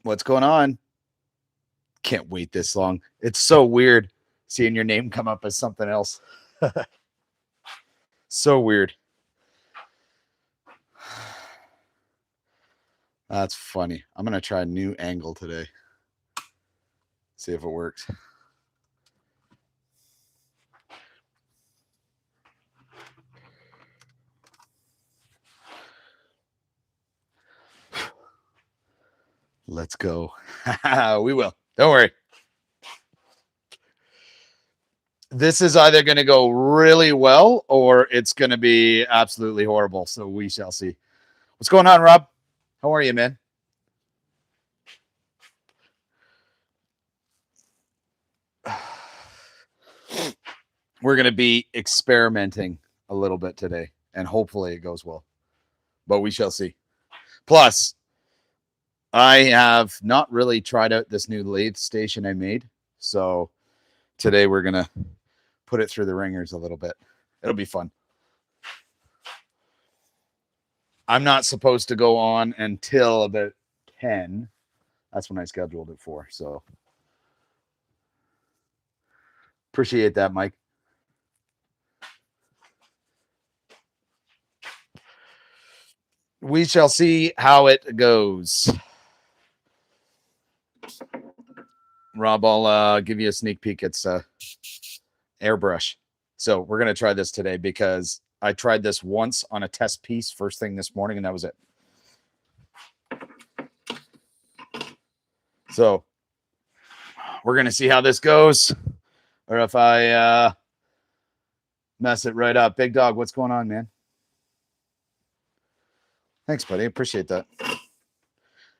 What's going on? Can't wait this long. It's so weird seeing your name come up as something else. So weird. That's funny. I'm going to try a new angle today. See if it works. Let's go. We will. Don't worry. This is either going to go really well or it's going to be absolutely horrible. So we shall see. What's going on, Rob? How are you, man? We're going to be experimenting a little bit today, and hopefully it goes well. But we shall see. Plus, I have not really tried out this new lathe station I made. So today we're going to put it through the ringers a little bit. It'll be fun. I'm not supposed to go on until about 10. That's when I scheduled it for. So appreciate that, Mike. We shall see how it goes. Rob, I'll give you a sneak peek. It's airbrush. So we're going to try this today because I tried this once on a test piece first thing this morning, and that was it. So we're going to see how this goes, or if I mess it right up. Big Dog, what's going on, man? Thanks, buddy. Appreciate that.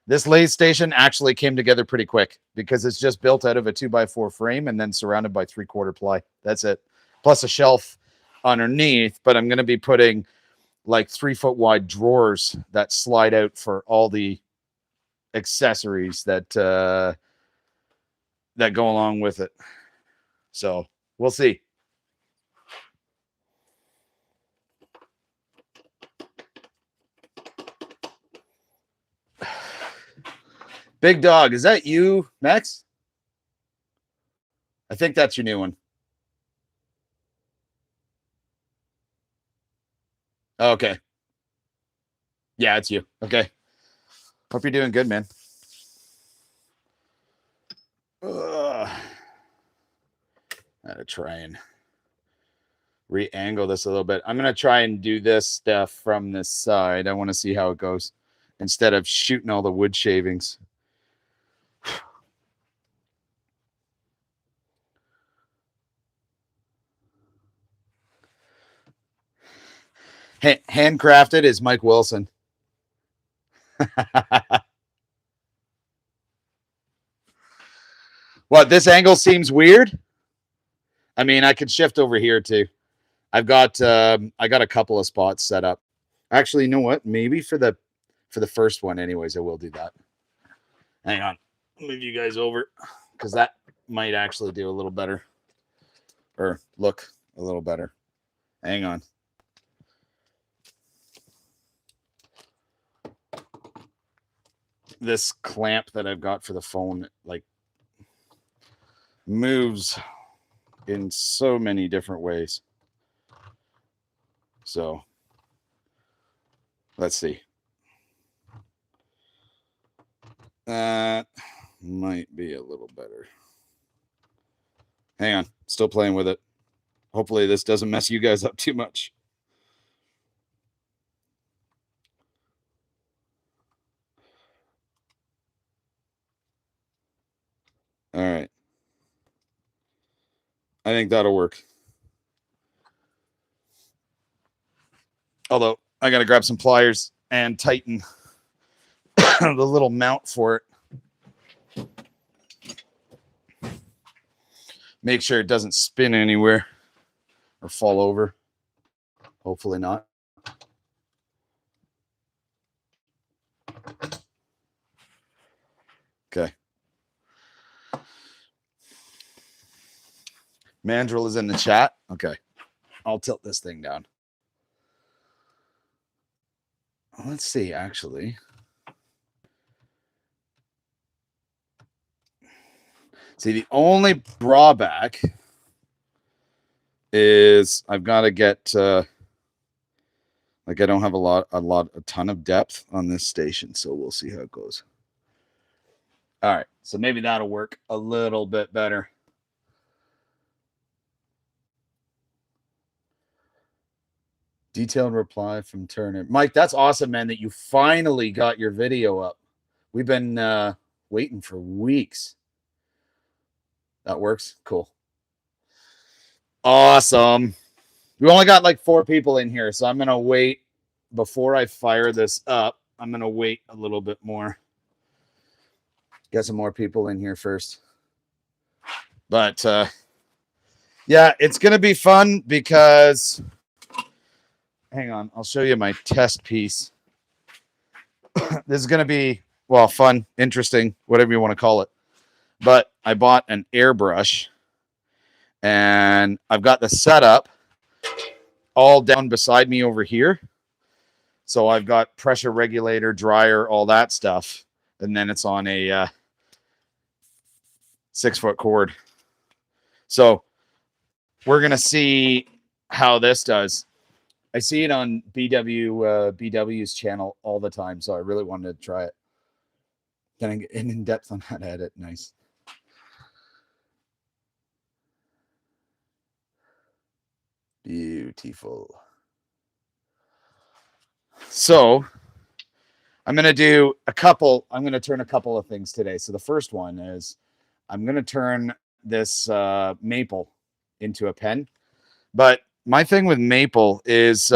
This lathe station actually came together pretty quick because it's just built out of a 2x4 frame and then surrounded by 3/4 ply. That's it. Plus a shelf underneath, but I'm going to be putting like 3-foot wide drawers that slide out for all the accessories that that go along with it. So we'll see. Big Dog, is that you, Max? I think that's your new one. Okay. Yeah, it's you. Okay. Hope you're doing good, man. Ugh. I gotta try and re-angle this a little bit. I'm gonna try and do this stuff from this side. I want to see how it goes instead of shooting all the wood shavings. Handcrafted is Mike Wilson. What, this angle seems weird? I mean, I could shift over here too. I got a couple of spots set up. Actually, you know what? Maybe for the first one, anyways, I will do that. Hang on, move you guys over because that might actually do a little better or look a little better. Hang on. This clamp that I've got for the phone, like, moves in so many different ways. So let's see. That might be a little better. Hang on, still playing with it. Hopefully this doesn't mess you guys up too much. All right. I think that'll work. Although I got to grab some pliers and tighten the little mount for it. Make sure it doesn't spin anywhere or fall over. Hopefully not. Okay. Mandrill is in the chat. Okay. I'll tilt this thing down. Let's see, actually. See, the only drawback is I've got to get like I don't have a ton of depth on this station, so we'll see how it goes. All right, so maybe that'll work a little bit better. Detailed reply from Turner. Mike, that's awesome, man, that you finally got your video up. We've been waiting for weeks. That works? Cool. Awesome. We only got like 4 people in here, so I'm going to wait before I fire this up. I'm going to wait a little bit more. Get some more people in here first. But yeah, it's going to be fun because hang on, I'll show you my test piece. This is going to be, well, fun, interesting, whatever you want to call it. But I bought an airbrush and I've got the setup all down beside me over here. So I've got pressure regulator, dryer, all that stuff. And then it's on a 6-foot cord. So we're going to see how this does. I see it on BW's channel all the time, so I really wanted to try it. Getting in depth on how to edit. Nice. Beautiful. So I'm going to do I'm going to turn a couple of things today. So the first one is I'm going to turn this maple into a pen. But my thing with maple is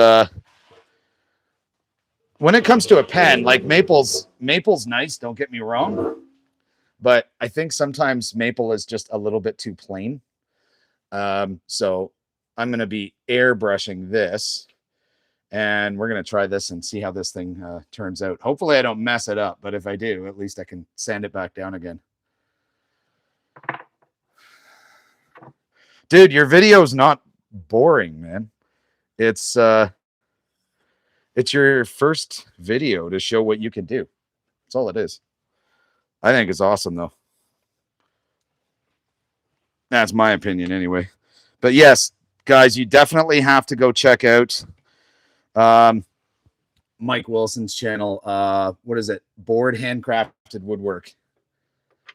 when it comes to a pen, like maple's nice, don't get me wrong. But I think sometimes maple is just a little bit too plain. So I'm going to be airbrushing this. And we're going to try this and see how this thing turns out. Hopefully I don't mess it up. But if I do, at least I can sand it back down again. Dude, your video is not boring, man. It's your first video to show what you can do. That's all it is. I think it's awesome, though. That's my opinion anyway. But yes, guys, you definitely have to go check out Mike Wilson's channel. What is it? Board Handcrafted Woodwork.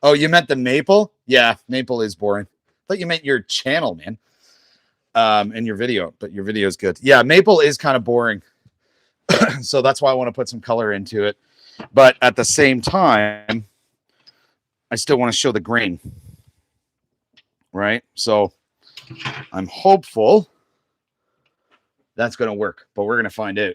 Oh, you meant the maple? Yeah, maple is boring. I thought you meant your channel, man. And your video, but your video is good. Yeah, maple is kind of boring. So that's why I want to put some color into it. But at the same time, I still want to show the grain. Right? So I'm hopeful that's going to work, but we're going to find out.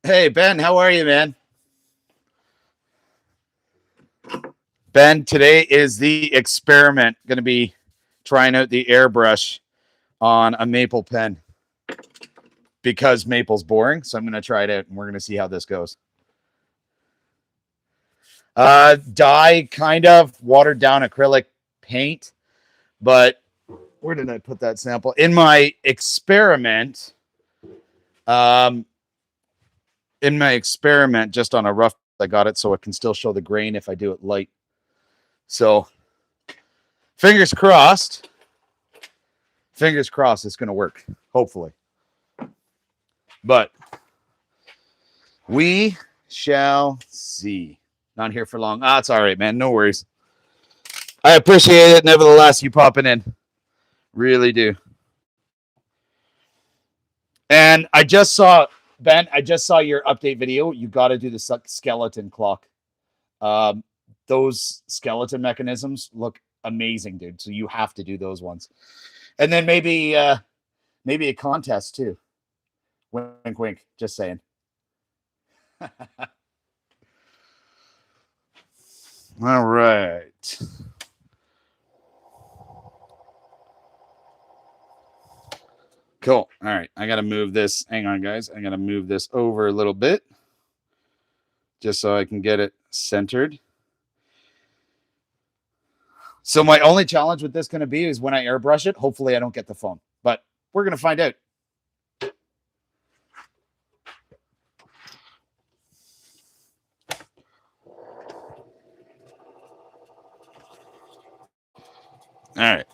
Hey, Ben, how are you, man? Ben, today is the experiment. Going to be trying out the airbrush on a maple pen because maple's boring. So I'm going to try it out and we're going to see how this goes. Dye, kind of watered down acrylic paint, but where did I put that sample? In my experiment, just on a rough, I got it so it can still show the grain if I do it light. So fingers crossed. Fingers crossed it's going to work, hopefully. But we shall see. Not here for long. It's all right, man. No worries. I appreciate it, nevertheless, you popping in. Really do. And I just saw, Ben, your update video. You got to do the skeleton clock. Those skeleton mechanisms look amazing, dude. So you have to do those ones. And then maybe a contest too. Wink, wink. Just saying. All right. Cool. All right. I got to move this. Hang on, guys. I got to move this over a little bit just so I can get it centered. So my only challenge with this going to be is when I airbrush it, hopefully I don't get the foam. But we're going to find out. All right.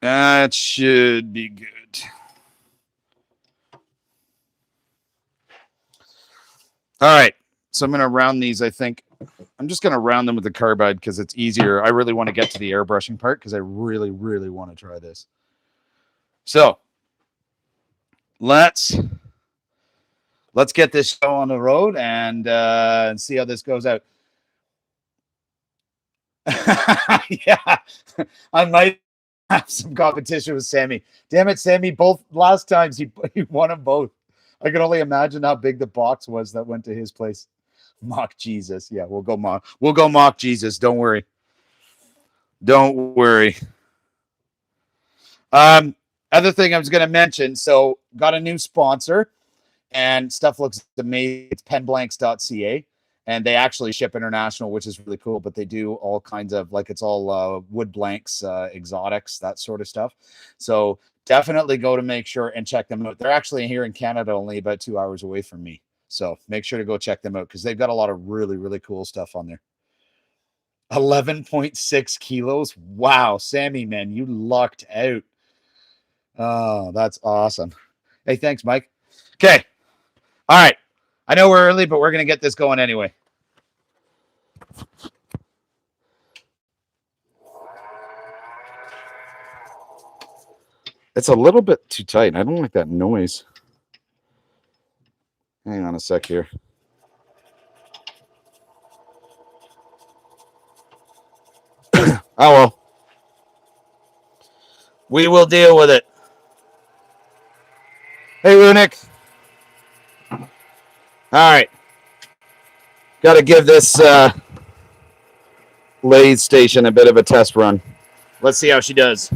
That should be good. All right. So I'm going to round these, I think. I'm just going to round them with the carbide because it's easier. I really want to get to the airbrushing part because I really, really want to try this. So let's get this show on the road and see how this goes out. Yeah, I might have some competition with Sammy. Damn it, Sammy! Both last times he won them both. I can only imagine how big the box was that went to his place. Mock Jesus. Yeah, we'll go mock Jesus. Don't worry. Don't worry. Other thing I was going to mention. So got a new sponsor, and stuff looks amazing. It's penblanks.ca, and they actually ship international, which is really cool. But they do all kinds of, like, it's all wood blanks, exotics, that sort of stuff. So definitely go to make sure and check them out. They're actually here in Canada, only about 2 hours away from me. So make sure to go check them out because they've got a lot of really, really cool stuff on there. 11.6 kilos. Wow, Sammy, man, you lucked out. Oh, that's awesome. Hey, thanks, Mike. Okay. All right. I know we're early, but we're going to get this going anyway. It's a little bit too tight. I don't like that noise. Hang on a sec here. Oh, well. We will deal with it. Hey, Runic. All right. Got to give this lathe station a bit of a test run. Let's see how she does.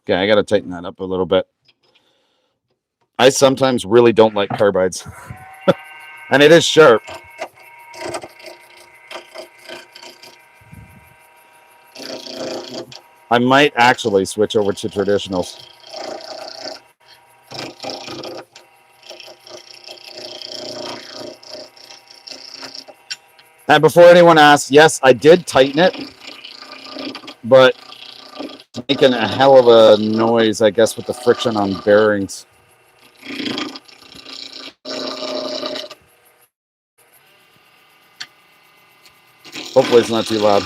Okay, I got to tighten that up a little bit. I sometimes really don't like carbides. And it is sharp. I might actually switch over to traditionals. And before anyone asks, yes, I did tighten it, but it's making a hell of a noise, I guess, with the friction on bearings. Hopefully it's not too loud.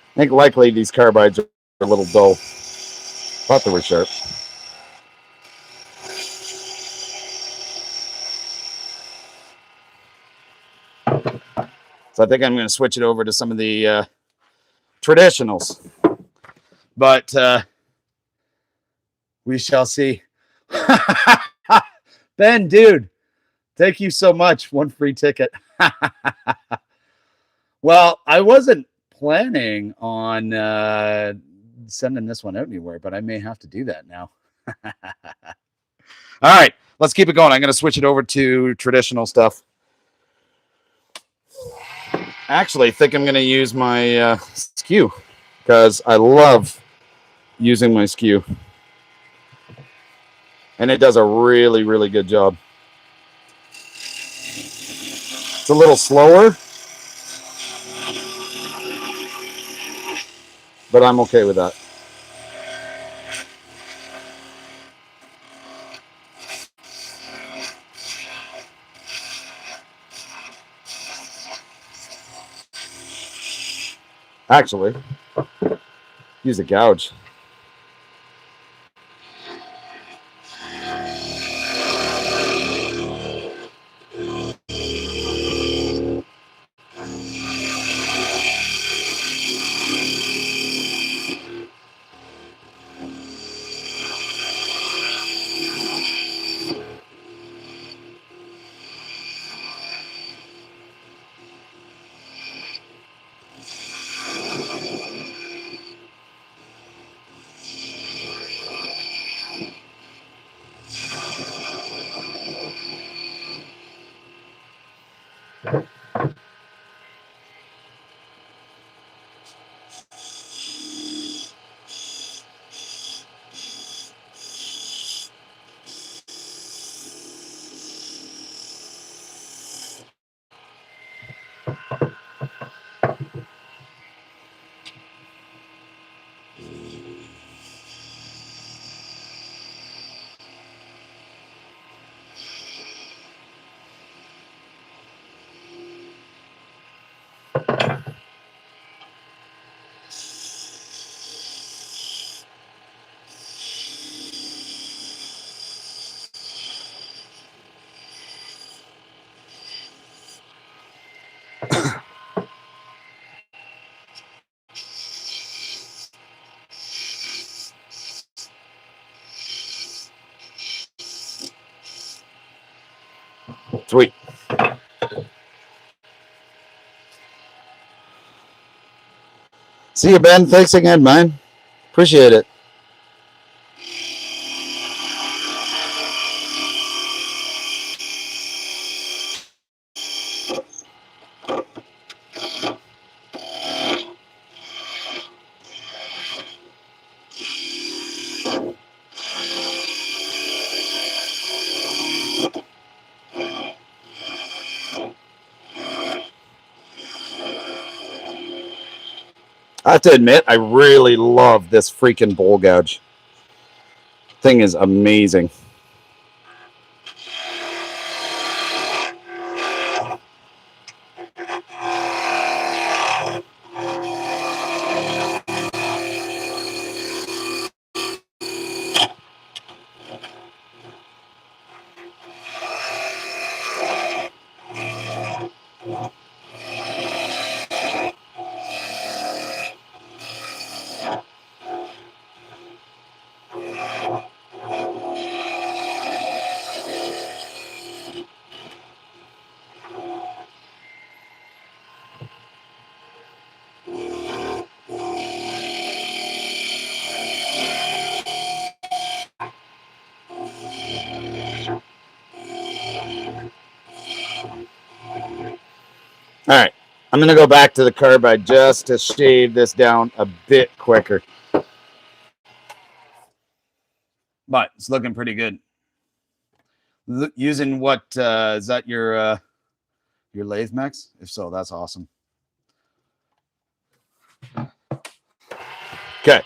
I think likely these carbides are a little dull. Thought they were sharp. So I think I'm going to switch it over to some of the traditionals. But we shall see. Ben, dude, thank you so much. One free ticket. Well, I wasn't planning on sending this one out anywhere, but I may have to do that now. All right, let's keep it going. I'm going to switch it over to traditional stuff. actually think I'm going to use my skew because I love using my skew. And it does a really, really good job. It's a little slower, but I'm okay with that. Actually, use a gouge. Sweet. See you, Ben. Thanks again, man. Appreciate it. I have to admit, I really love this freaking bowl gouge. Thing is amazing. All right, I'm going to go back to the carbide just to shave this down a bit quicker. But it's looking pretty good. Using what, is that your lathe mix? If so, that's awesome. Okay.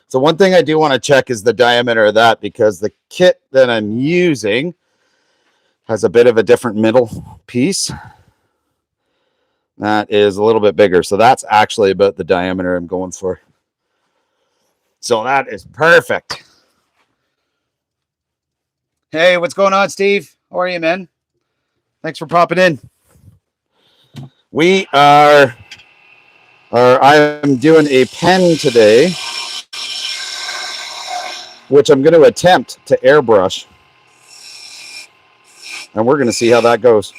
So one thing I do want to check is the diameter of that, because the kit that I'm using has a bit of a different middle piece. That is a little bit bigger. So that's actually about the diameter I'm going for. So that is perfect. Hey, what's going on, Steve? How are you, man? Thanks for popping in. We are, I'm doing a pen today, which I'm going to attempt to airbrush. And we're going to see how that goes.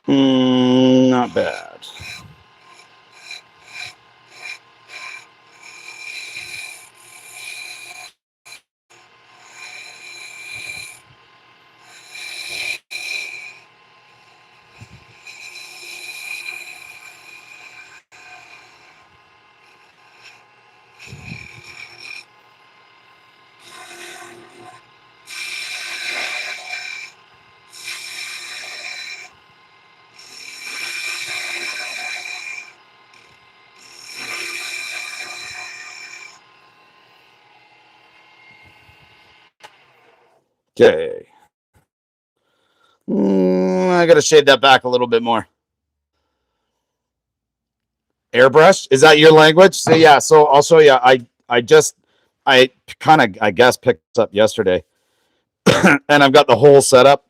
Not bad. Okay. I got to shade that back a little bit more. Airbrush? Is that your language? So yeah, so I'll show you. I kind of, I guess, picked up yesterday. And I've got the whole setup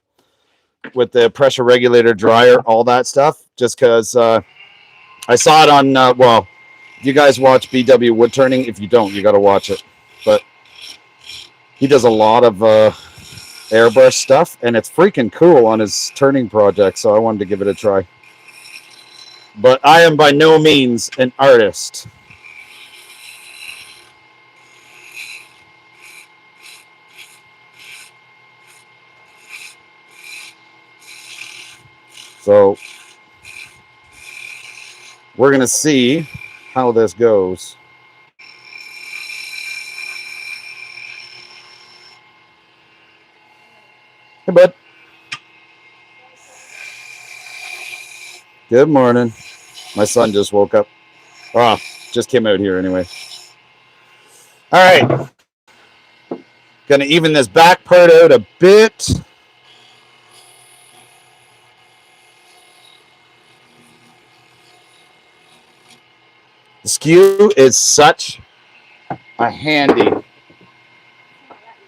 with the pressure regulator, dryer, all that stuff, just because I saw it on, well, you guys watch BW wood turning. If you don't, you got to watch it. But he does a lot of airbrush stuff, and it's freaking cool on his turning project, so I wanted to give it a try. But I am by no means an artist. So we're going to see how this goes. Hey, bud. Good morning. My son just woke up. Oh, just came out here anyway. All right. Going to even this back part out a bit. The skew is such a handy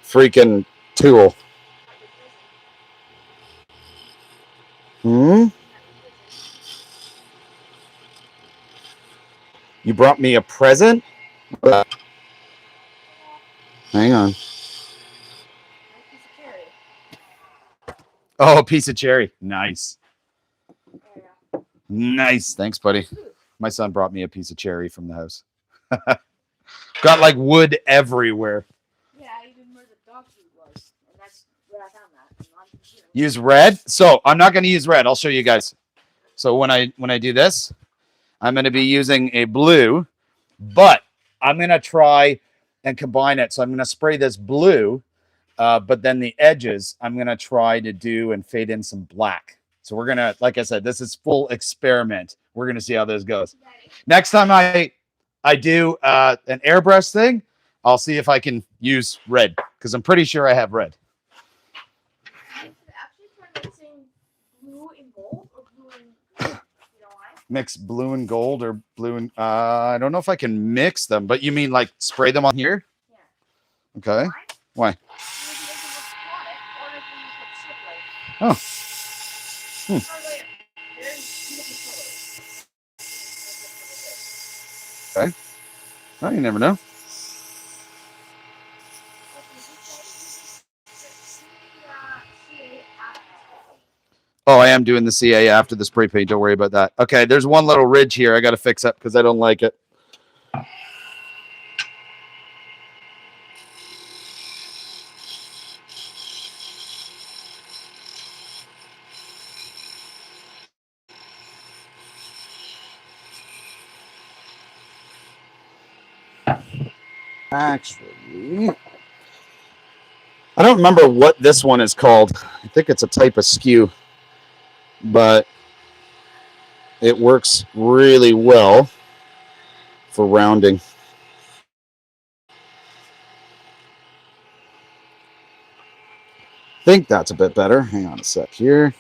freaking tool. You brought me a present? Hang on. Oh, a piece of cherry. Nice. Nice. Thanks, buddy. My son brought me a piece of cherry from the house. Got like wood everywhere. Yeah, even where the dog food was. And that's where I found that. Use red. So I'm not going to use red. I'll show you guys. So when I do this, I'm going to be using a blue, but I'm going to try and combine it. So I'm going to spray this blue, but then the edges, I'm going to try to do and fade in some black. So we're going to, like I said, this is full experiment. We're going to see how this goes. Next time I do an airbrush thing, I'll see if I can use red, because I'm pretty sure I have red. Mix blue and gold, or blue and I don't know if I can mix them, but you mean like spray them on here? Yeah. Okay. Why? Oh. By the way, very beautiful colors. Okay. Well, you never know. Oh, I am doing the CA after the spray paint. Don't worry about that. Okay, there's one little ridge here I got to fix up because I don't like it. Actually, I don't remember what this one is called. I think it's a type of skew, but it works really well for rounding. I think that's a bit better. Hang on a sec here.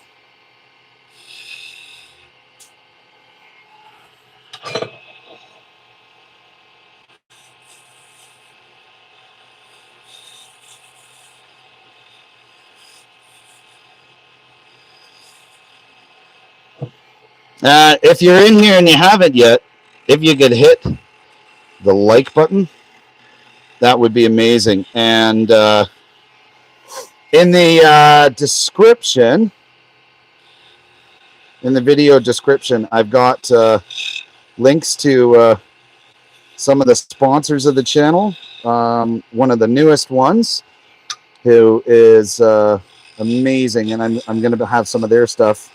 If you're in here and you haven't yet, if you could hit the like button, that would be amazing. And in the description, in the video description, I've got links to some of the sponsors of the channel. One of the newest ones, who is amazing, and I'm going to have some of their stuff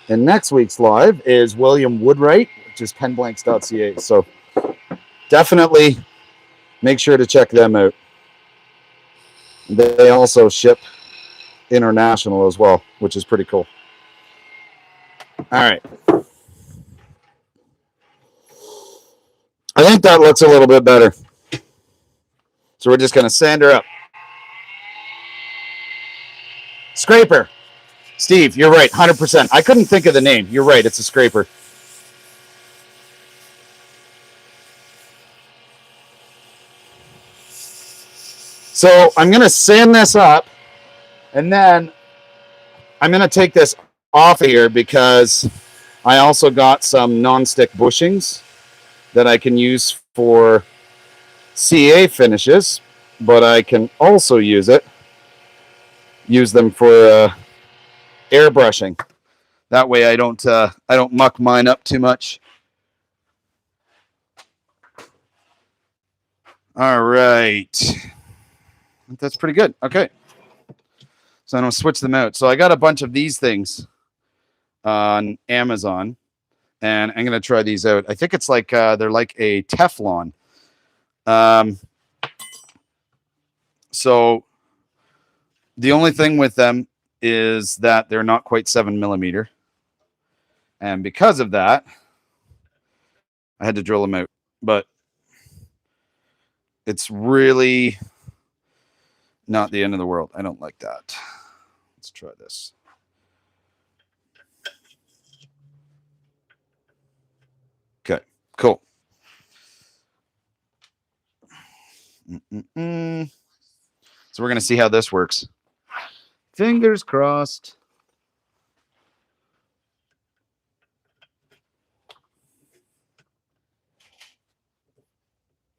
in next week's live, is William Woodwright, which is penblanks.ca. So definitely make sure to check them out. They also ship international as well, which is pretty cool. All right. I think that looks a little bit better. So we're just going to sand her up. Scraper. Steve, you're right, 100%. I couldn't think of the name. You're right, it's a scraper. So I'm going to sand this up, and then I'm going to take this off of here because I also got some non-stick bushings that I can use for CA finishes, but I can also use them for airbrushing. That way I don't muck mine up too much. All right. That's pretty good. Okay. So I'm going to switch them out. So I got a bunch of these things on Amazon, and I'm going to try these out. I think it's like they're like a Teflon. So the only thing with them is that they're not quite 7mm. And because of that, I had to drill them out. But it's really not the end of the world. I don't like that. Let's try this. Okay, cool. So we're going to see how this works. Fingers crossed.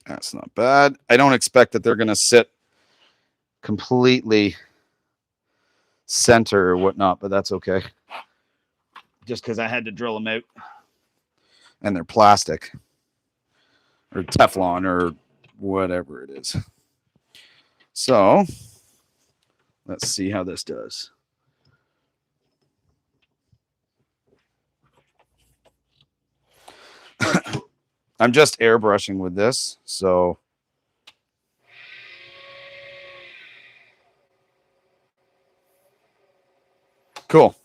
That's not bad. I don't expect that they're going to sit completely center or whatnot, but that's okay. Just because I had to drill them out. And they're plastic or Teflon or whatever it is. So let's see how this does. I'm just airbrushing with this, so cool.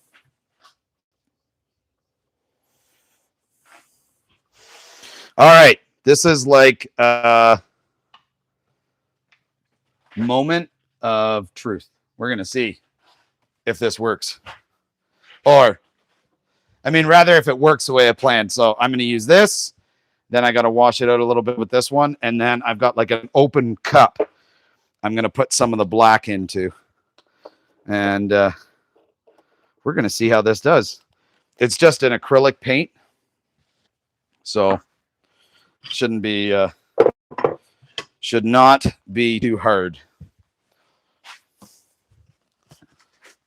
All right, this is like a moment of truth. We're gonna see if this works, or I mean, rather if it works the way I planned. So I'm gonna use this. Then I got to wash it out a little bit with this one, and then I've got like an open cup I'm gonna put some of the black into, and we're going to see how this does. It's just an acrylic paint, so shouldn't be should not be too hard.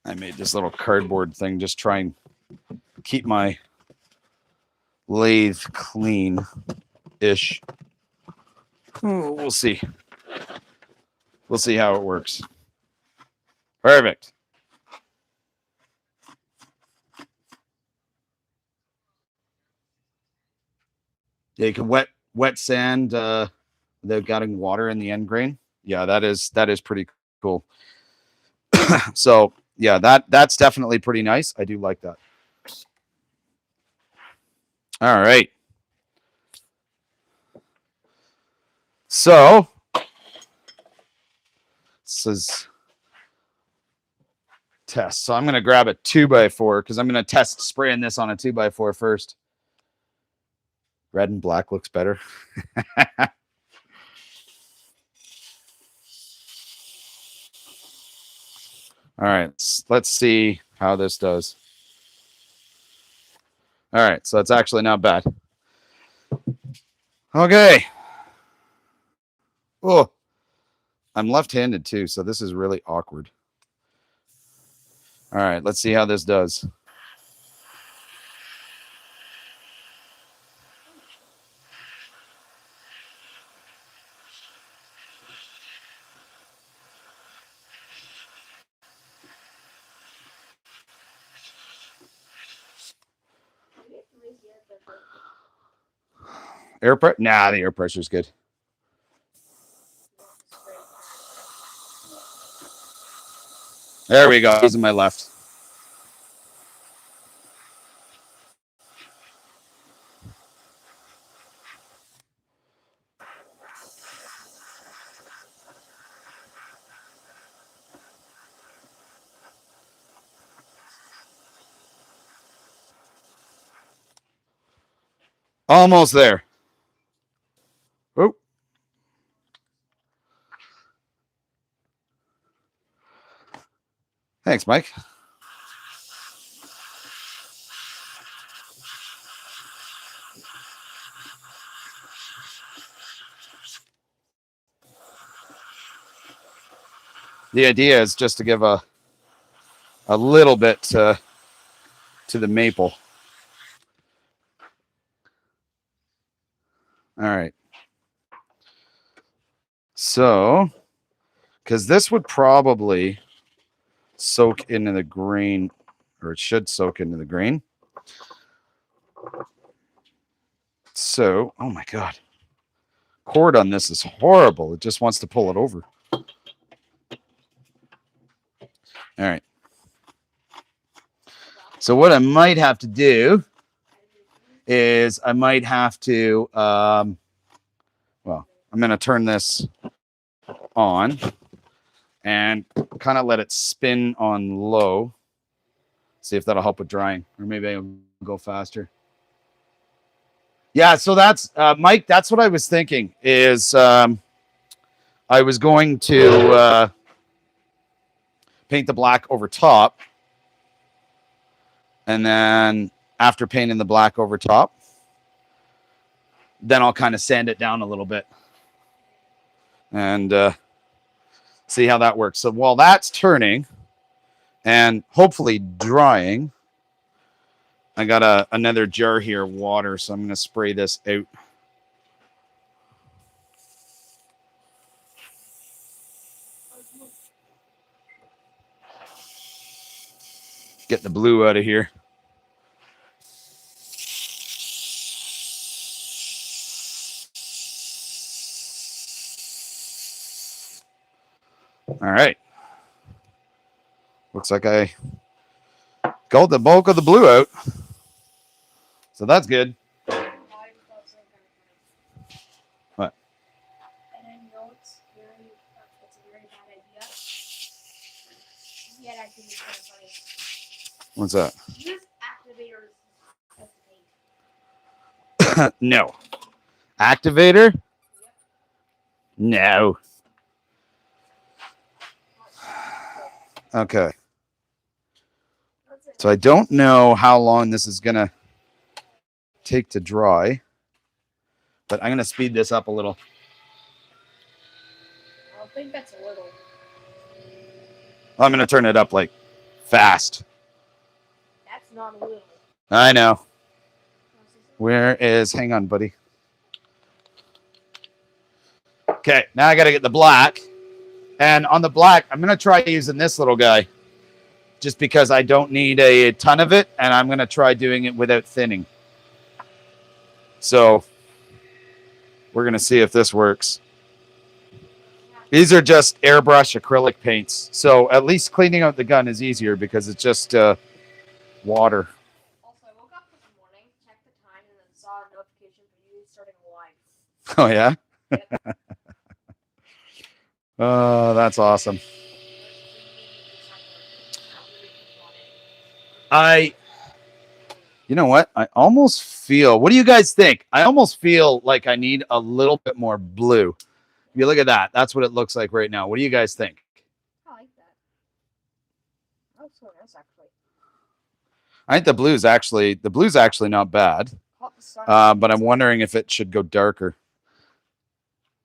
I made this little cardboard thing, just try and keep my lathe clean-ish. We'll see. We'll see how it works. Perfect. Yeah, you can wet sand without getting water in the end grain. Yeah, that is pretty cool. So yeah, that's definitely pretty nice. I do like that. All right. So this is test. So I'm going to grab a 2x4 because I'm going to test spraying this on a 2x4 first. Red and black looks better. All right, let's see how this does. All right, so it's actually not bad. Okay. Oh, I'm left-handed too, so this is really awkward. All right, let's see how this does. Air pressure? Nah, the air pressure is good. There we go. Using my left. Almost there. Oh. Thanks, Mike. The idea is just to give a little bit to the maple. All right. So, because this would probably soak into the grain, or it should soak into the grain. So, oh my God. Cord on this is horrible. It just wants to pull it over. All right. So what I might have to do is I might have to, well, I'm going to turn this on and kind of let it spin on low. See if that'll help with drying, or maybe I'll go faster. Yeah, so that's, Mike, that's what I was thinking is I was going to paint the black over top. And then after painting the black over top, then I'll kind of sand it down a little bit and see how that works. So while that's turning and hopefully drying, I got another jar here of water, so I'm going to spray this out. Get the blue out of here. All right. Looks like I got the bulk of the blue out. So that's good. What? And I know it's a very bad idea. Yet I think it's kind of funny. What's that? Use activators as the paint. No. Activator? Yep. No. Okay. Let's say So I don't know how long this is going to take to dry, but I'm going to speed this up a little. I don't think that's a little. I'm going to turn it up like fast. That's not a little. I know. Where is, hang on, buddy. Okay, now I got to get the black. And on the black, I'm going to try using this little guy just because I don't need a ton of it, and I'm going to try doing it without thinning. So we're going to see if this works. These are just airbrush acrylic paints. So at least cleaning out the gun is easier because it's just water. Also, I woke up this morning, checked the time, and then saw a notification for you starting live. Oh, yeah? Yep. Oh, that's awesome. You know what? I almost feel, what do you guys think? I almost feel like I need a little bit more blue. If you look at that, that's what it looks like right now. What do you guys think? I like that. That looks so nice, actually. I think the blue's actually not bad. But I'm wondering if it should go darker.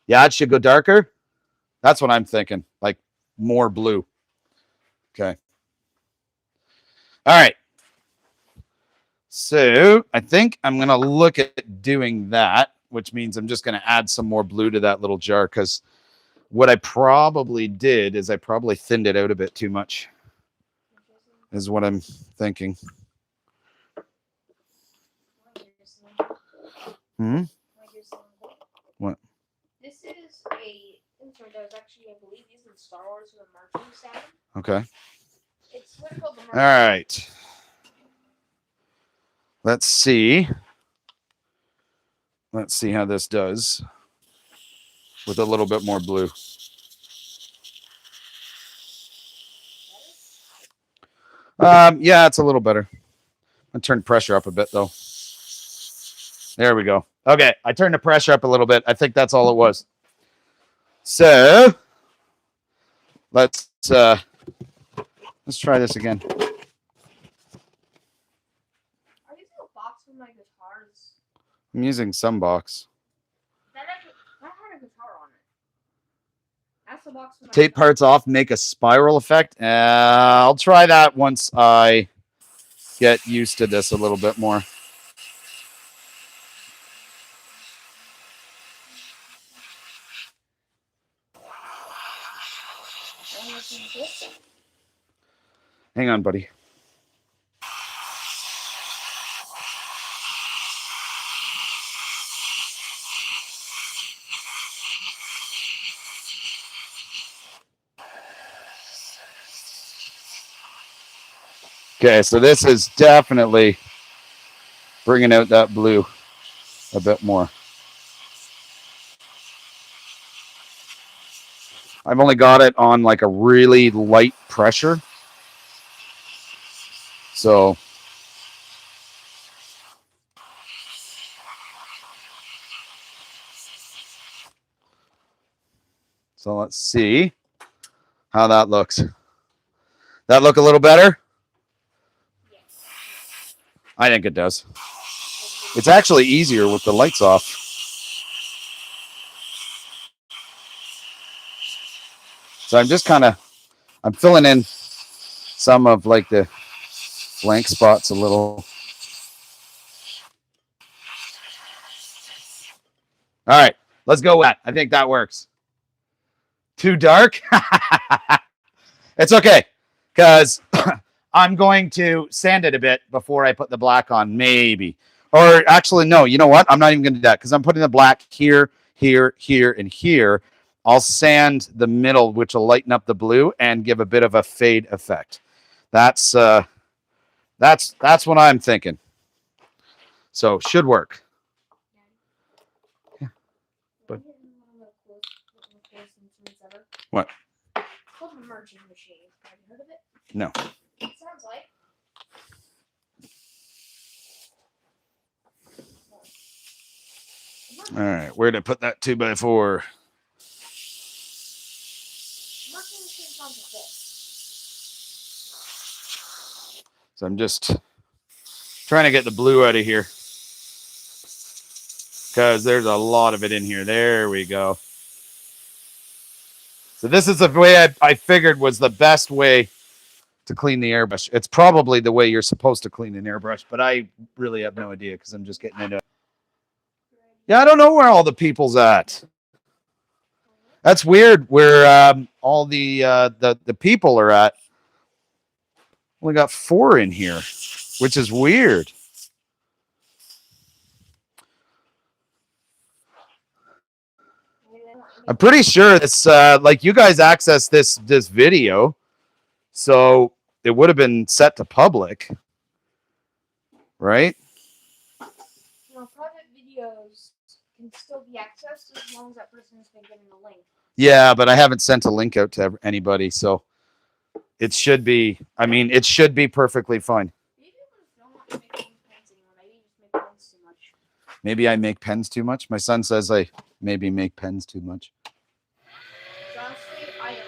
Yeah, it should go darker. That's what I'm thinking. Like more blue. Okay. All right. So I think I'm going to look at doing that, which means I'm just going to add some more blue to that little jar because what I probably did is I probably thinned it out a bit too much is what I'm thinking. What? This is a insert that was actually, I believe, used in Star Wars with a marching sound. Okay. It's what called the All right. Let's see. Let's see how this does with a little bit more blue. Yeah, it's a little better. I turned pressure up a bit though. There we go. Okay, I turned the pressure up a little bit. I think that's all it was. So let's try this again. Are you using a box with my guitars? I'm using some box. That had a guitar on it. That's the box with my Tape guitar. parts off, make a spiral effect. I'll try that once I get used to this a little bit more. Hang on, buddy. Okay, so this is definitely bringing out that blue a bit more. I've only got it on like a really light pressure. So let's see how that looks. That look a little better? Yes. I think it does. It's actually easier with the lights off. So I'm just I'm filling in some of like the blank spots a little. All right, let's go with that. I think that works. Too dark? It's okay, because I'm going to sand it a bit before I put the black on, maybe. Or actually, no, you know what? I'm not even going to do that because I'm putting the black here, here, here, and here. I'll sand the middle, which will lighten up the blue and give a bit of a fade effect. That's what I'm thinking. So should work. Yeah. But what? Called the merging machine. Have you heard of it? No. It sounds like. All right, where did I put that 2x4? So I'm just trying to get the blue out of here because there's a lot of it in here. There we go. So this is the way I figured was the best way to clean the airbrush. It's probably the way you're supposed to clean an airbrush, but I really have no idea because I'm just getting into it. Yeah, I don't know where all the people's at. That's weird where all the people are at. We got 4 in here, which is weird. I'm pretty sure this like you guys access this video, so it would have been set to public, right? No, private videos can still be accessed as long as that person's been given the link. Yeah, but I haven't sent a link out to anybody, so it should be. I mean, it should be perfectly fine. Maybe you don't want to make pens anymore. Maybe you just make pens too much. Maybe I make pens too much. My son says I maybe make pens too much. Honestly, I don't.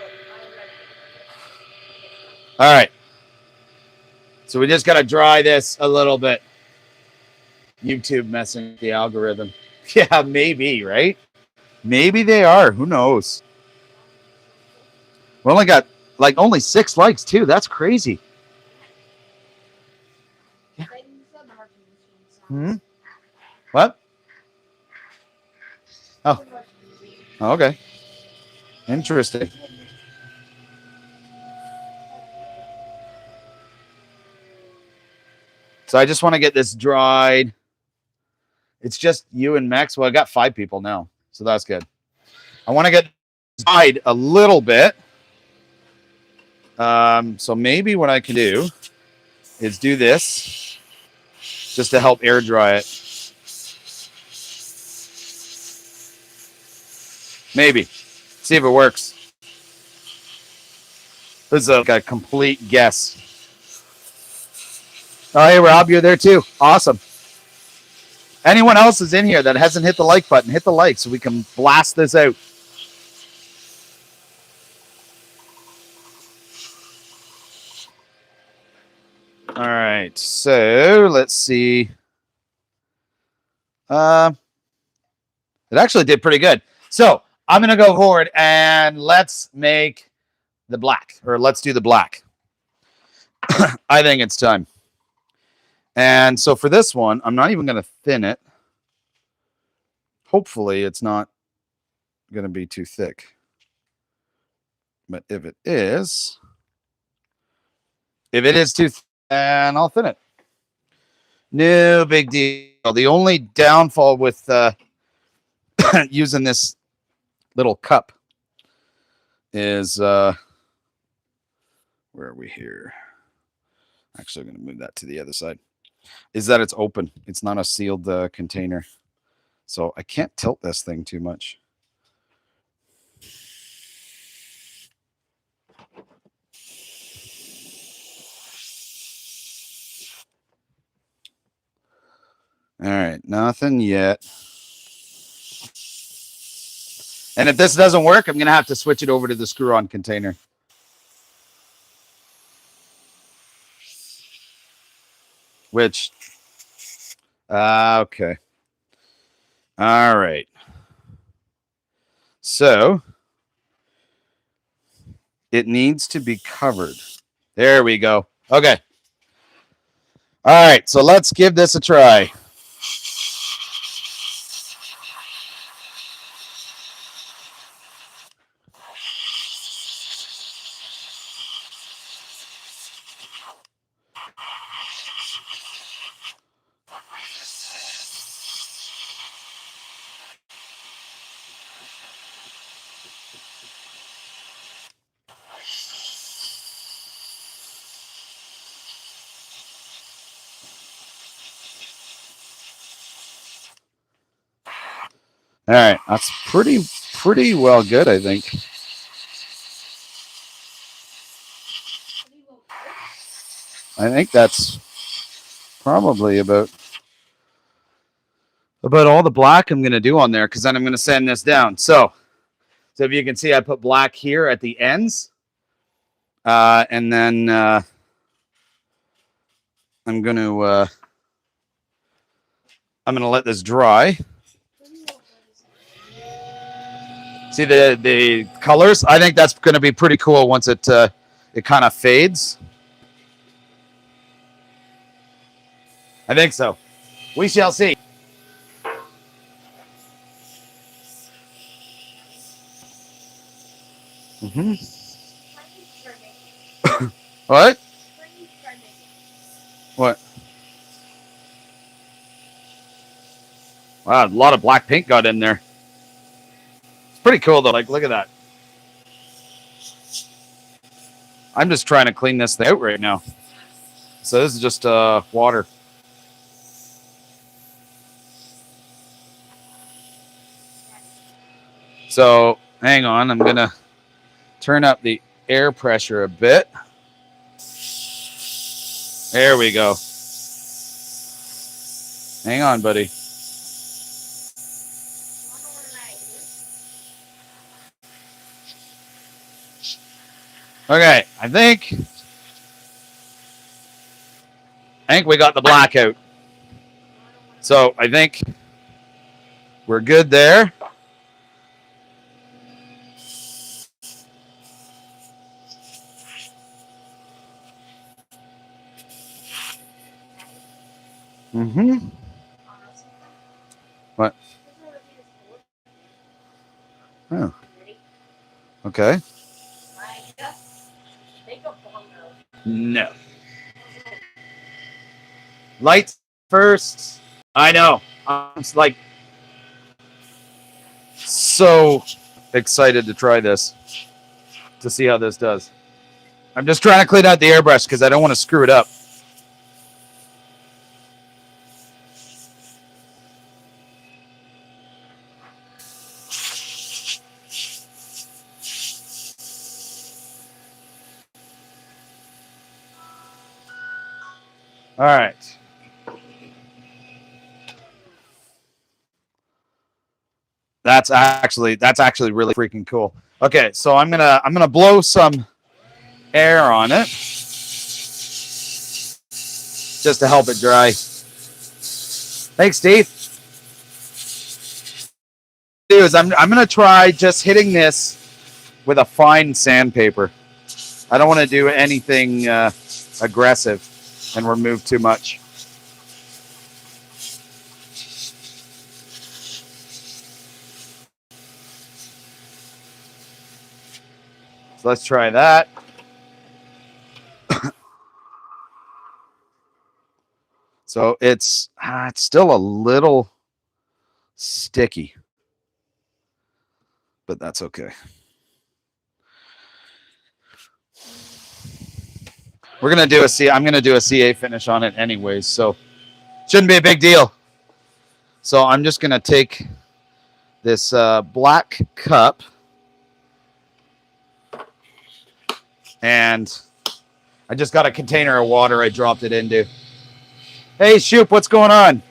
All right. So we just got to dry this a little bit. YouTube messing with the algorithm. Yeah, maybe, right? Maybe they are. Who knows? We only got like only 6 likes too. That's crazy. Yeah. Hmm? What? Oh. Okay. Interesting. So I just want to get this dried. It's just you and Max. Well, I got 5 people now, so that's good. I want to get dried a little bit. So maybe what I can do is do this just to help air dry it. Maybe. See if it works. This is like a complete guess. Oh, hey, Rob, you're there too. Awesome. Anyone else is in here that hasn't hit the like button, hit the like so we can blast this out. All right, so let's see. It actually did pretty good. So I'm going to go forward and let's make the black, or let's do the black. I think it's time. And so for this one, I'm not even going to thin it. Hopefully it's not going to be too thick. But if it is too thick, then I'll thin it. No big deal. The only downfall with using this little cup is where are we here? Actually, I'm going to move that to the other side. Is that it's open. It's not a sealed container. So I can't tilt this thing too much. All right, nothing yet. And if this doesn't work, I'm going to have to switch it over to the screw-on container. Which, okay. All right. So, it needs to be covered. There we go. Okay. All right, so let's give this a try. All right, that's pretty well good, I think. I think that's probably about all the black I'm going to do on there, because then I'm going to sand this down. So if you can see, I put black here at the ends, and then I'm gonna let this dry. See the colors? I think that's going to be pretty cool once it kind of fades. I think so. We shall see. Mm-hmm. What? What? Wow, a lot of black paint got in there. It's pretty cool though. Like, look at that. I'm just trying to clean this thing out right now. So this is just water. So hang on, I'm gonna turn up the air pressure a bit. There we go. Hang on, buddy. Okay, I think we got the blackout. So I think we're good there. Mm-hmm. What? Oh. Okay. No. Lights first. I know. I'm like so excited to try this, to see how this does. I'm just trying to clean out the airbrush because I don't want to screw it up. All right. That's actually really freaking cool. Okay, so I'm gonna blow some air on it just to help it dry. Thanks, Steve. I'm gonna try just hitting this with a fine sandpaper. I don't want to do anything aggressive and remove too much. So let's try that. So it's still a little sticky, but that's okay. We're gonna do a C. I'm gonna do a CA finish on it anyways, so shouldn't be a big deal. So I'm just gonna take this black cup and I just got a container of water I dropped it into. Hey, Shoop, what's going on?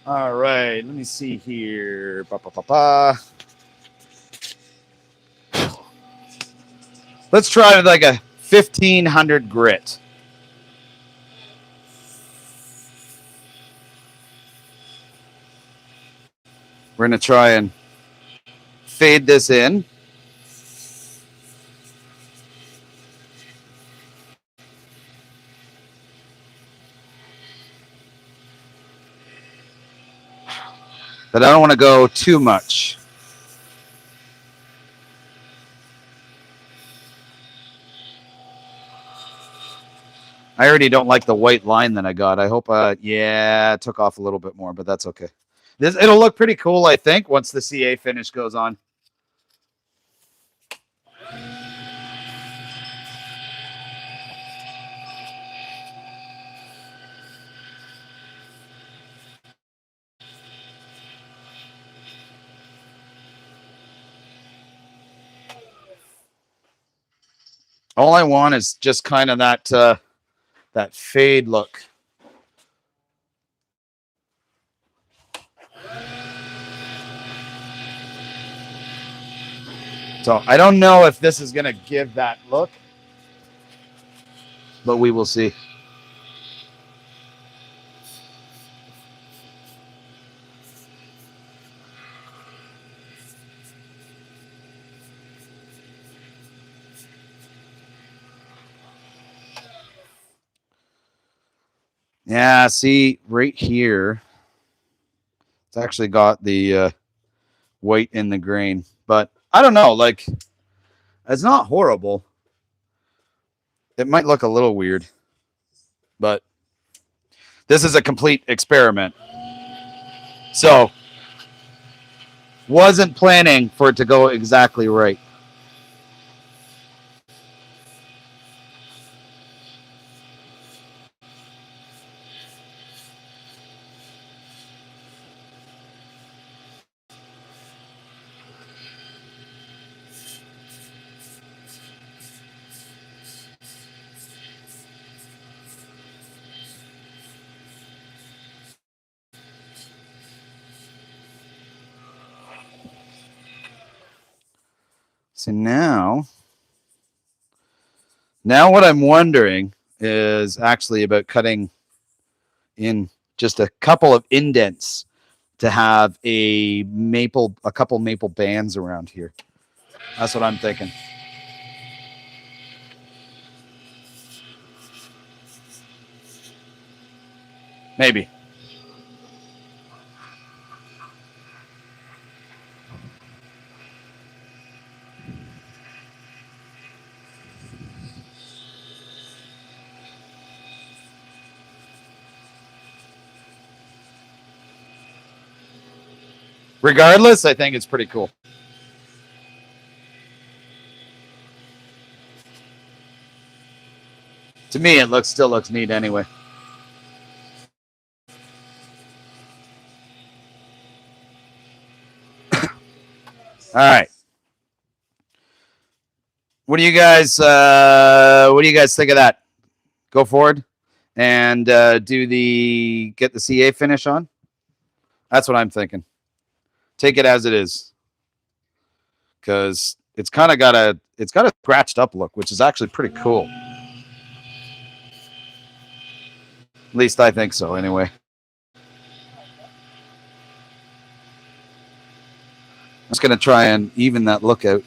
All right, let me see here. Let's try like a 1500 grit. We're going to try and fade this in. But I don't want to go too much. I already don't like the white line that I got. I hope, yeah, it took off a little bit more, but that's okay. It'll look pretty cool, I think, once the CA finish goes on. All I want is just kind of that fade look. So I don't know if this is going to give that look. but we will see. Yeah, see right here, it's actually got the white in the grain, but I don't know. Like, it's not horrible. It might look a little weird, but this is a complete experiment. So, wasn't planning for it to go exactly right. So now what I'm wondering is actually about cutting in just a couple of indents to have a couple maple bands around here. That's what I'm thinking. Maybe. Regardless, I think it's pretty cool. To me, it still looks neat anyway. All right. What do you guys think of that? Go forward and get the CA finish on. That's what I'm thinking. Take it as it is, because it's got a scratched up look, which is actually pretty cool. At least I think so, anyway. I'm just gonna try and even that look out.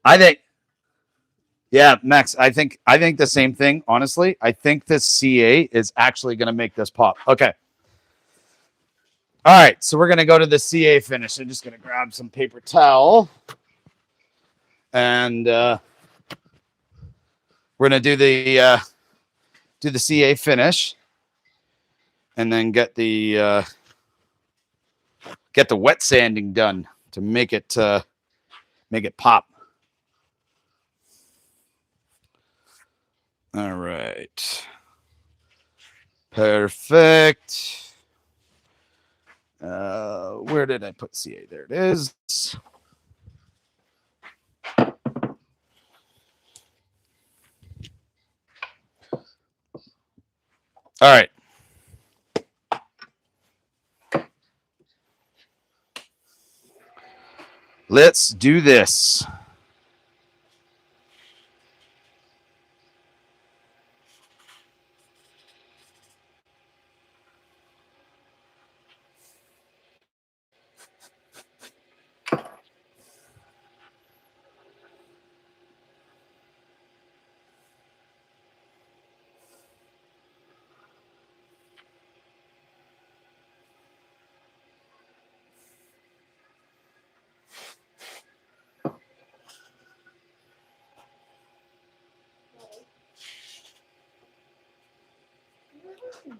I think, yeah, Max. I think the same thing. Honestly, I think this CA is actually gonna make this pop. Okay. All right, so we're gonna go to the CA finish. I'm just gonna grab some paper towel, and we're gonna do the CA finish, and then get the wet sanding done to make it pop. All right, perfect. Where did I put CA? There it is. All right. Let's do this.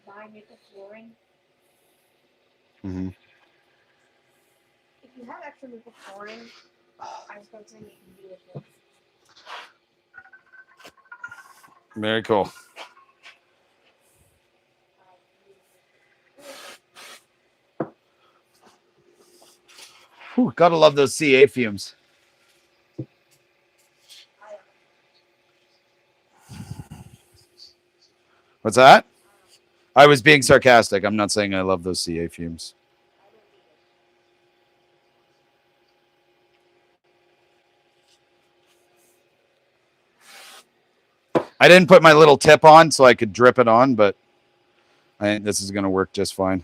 Buy maple flooring. Mm-hmm. If you have extra maple flooring, I've got something you can do with it. Very cool. Whew, gotta love those CA fumes. What's that? I was being sarcastic. I'm not saying I love those CA fumes. I didn't put my little tip on so I could drip it on, but I think this is going to work just fine.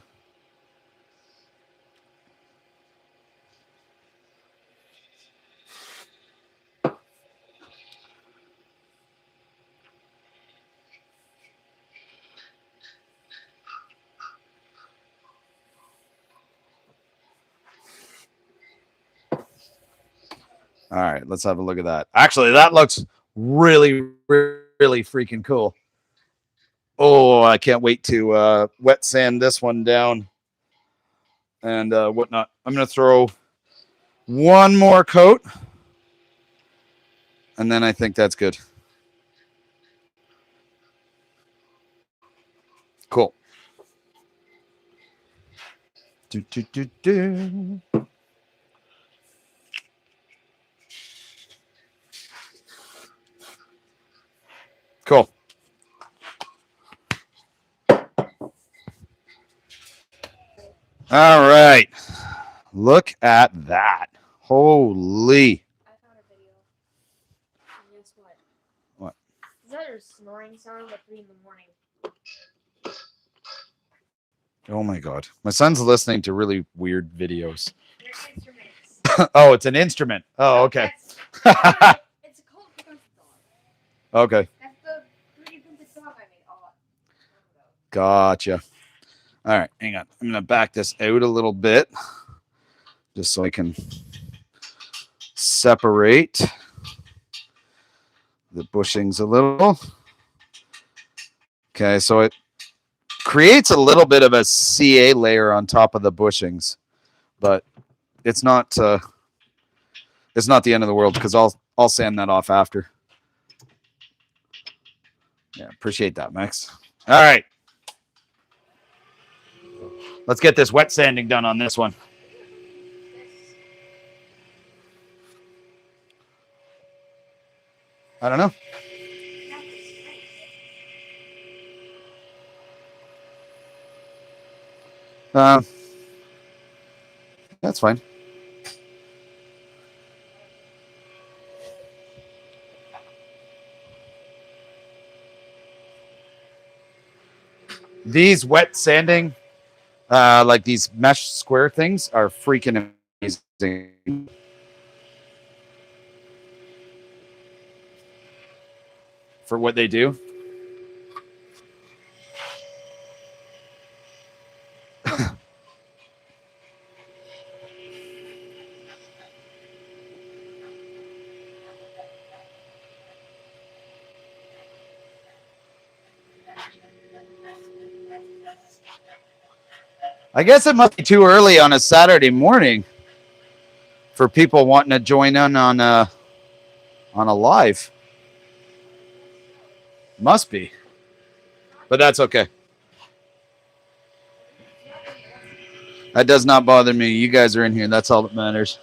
All right, let's have a look at that. Actually, that looks really, really freaking cool. Oh, I can't wait to wet sand this one down and whatnot. I'm going to throw one more coat, and then I think that's good. Cool. Do, do, do, do. Cool. All right. Look at that. Holy. I found a video. And guess what? What? Is that your snoring sound at 3 in the morning? Oh my God. My son's listening to really weird videos. They're instruments. Oh, it's an instrument. Oh, okay. It's a cold proof dog. Okay. That's the 3D printed dog I made. Oh, Gotcha. All right, hang on. I'm going to back this out a little bit just so I can separate the bushings a little. Okay, so it creates a little bit of a CA layer on top of the bushings, but it's not the end of the world because I'll sand that off after. Yeah, appreciate that, Max. All right. Let's get this wet sanding done on this one. I don't know. That's fine. These wet sanding, like these mesh square things, are freaking amazing. For what they do. I guess it must be too early on a Saturday morning for people wanting to join in on a live. Must be. But that's okay. That does not bother me. You guys are in here. That's all that matters.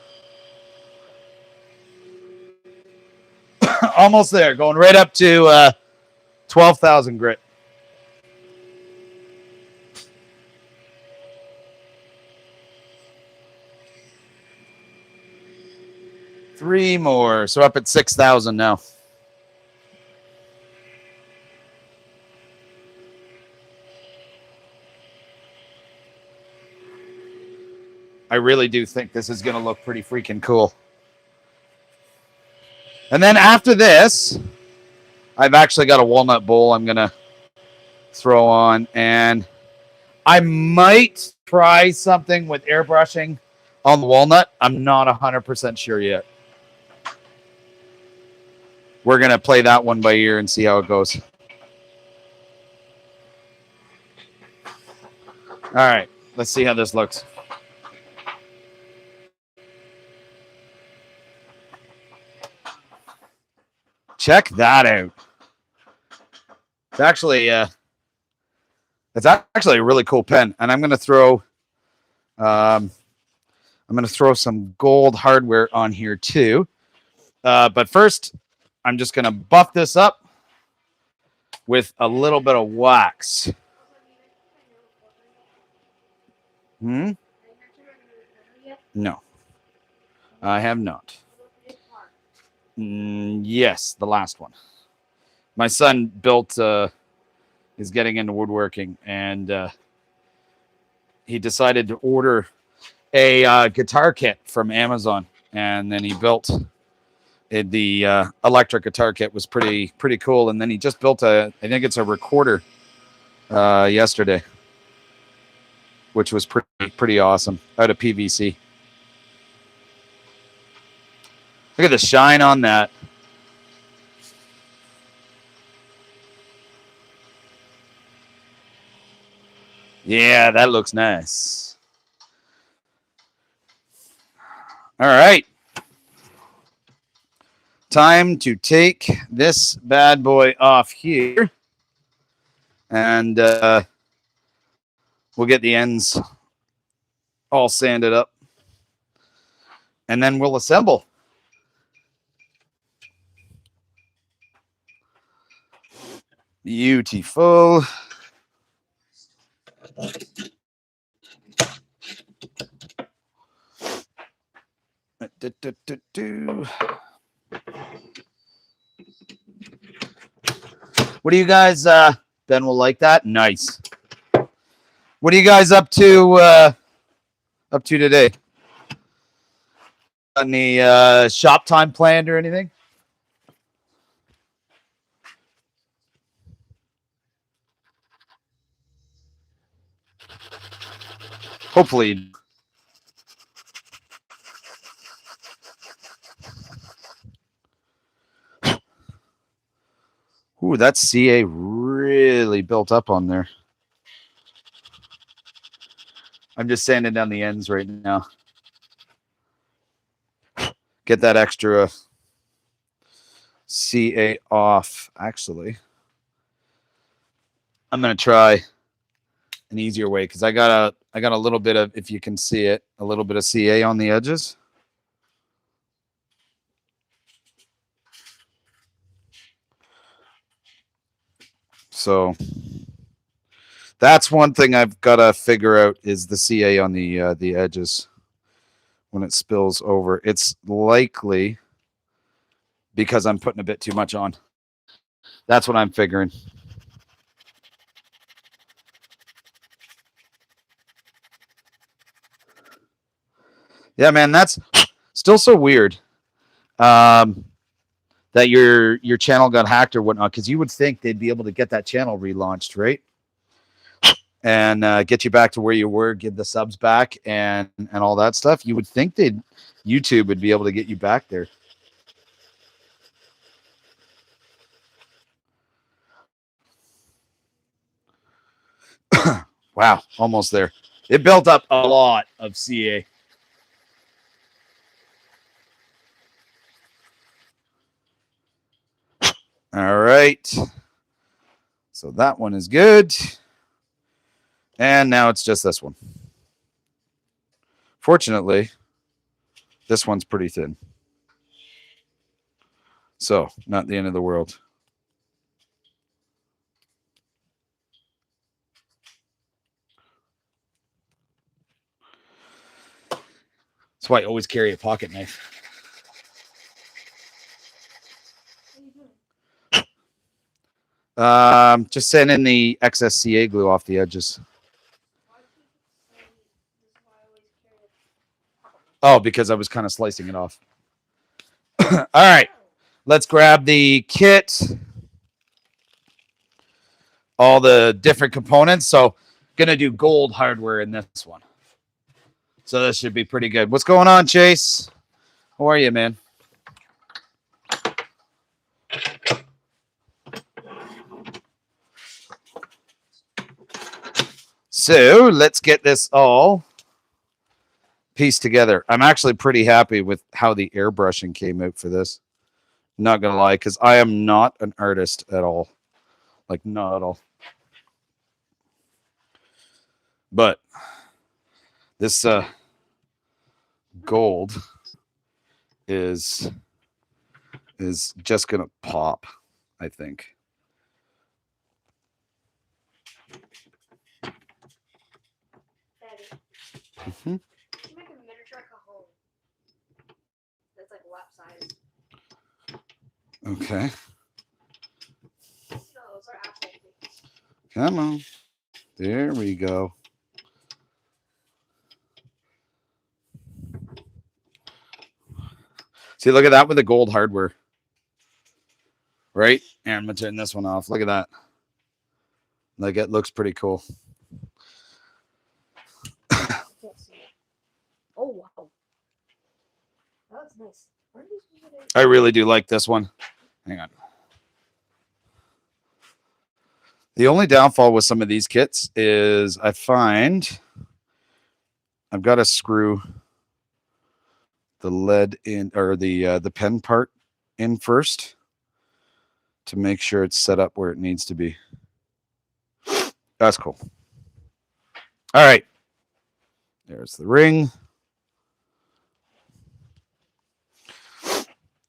Almost there. Going right up to 12,000 grit. Three more. So up at 6,000 now. I really do think this is going to look pretty freaking cool. And then after this, I've actually got a walnut bowl I'm going to throw on. And I might try something with airbrushing on the walnut. I'm not 100% sure yet. We're going to play that one by ear and see how it goes. All right. Let's see how this looks. Check that out. It's actually a really cool pen, and I'm going to throw some gold hardware on here too. But first, I'm just going to buff this up with a little bit of wax. No, I have not. Yes, the last one. My son built is getting into woodworking, and he decided to order a guitar kit from Amazon, and then he built it. The electric guitar kit was pretty cool, and then he just built I think it's a recorder yesterday, which was pretty awesome, out of PVC. Look at the shine on that. Yeah, that looks nice. All right. Time to take this bad boy off here. And we'll get the ends all sanded up. And then we'll assemble. Beautiful. What do you guys, Ben will like that? Nice. What are you guys up to today? Any shop time planned or anything? Hopefully. Ooh, that CA really built up on there. I'm just sanding down the ends right now. Get that extra CA off. Actually, I'm gonna try an easier way because I got a little bit of, if you can see it, a little bit of CA on the edges. So that's one thing I've got to figure out is the CA on the edges when it spills over. It's likely because I'm putting a bit too much on. That's what I'm figuring. Yeah, man, that's still so weird that your channel got hacked or whatnot, because you would think they'd be able to get that channel relaunched, right? And get you back to where you were, get the subs back, and all that stuff. You would think YouTube would be able to get you back there. Wow, almost there. It built up a lot of CA. All right. So that one is good. And now it's just this one. Fortunately, this one's pretty thin. So, not the end of the world. That's why I always carry a pocket knife. Just sanding the excess CA glue off the edges. Oh, because I was kind of slicing it off. All right, let's grab the kit. All the different components. So, gonna do gold hardware in this one. So this should be pretty good. What's going on, Chase? How are you, man? So let's get this all pieced together. I'm actually pretty happy with how the airbrushing came out for this. Not gonna lie, because I am not an artist at all. Like, not at all. But this gold is just gonna pop, I think. Mm-hmm. Make a miniature cajon. That's like lap size. Okay. Come on. There we go. See, look at that with the gold hardware. Right? And I'm going to turn this one off. Look at that. Like, it looks pretty cool. I can't see it. Oh wow. That's nice. I really do like this one. Hang on. The only downfall with some of these kits is I find I've got to screw the lead in, or the pen part in first to make sure it's set up where it needs to be. That's cool. All right. There's the ring.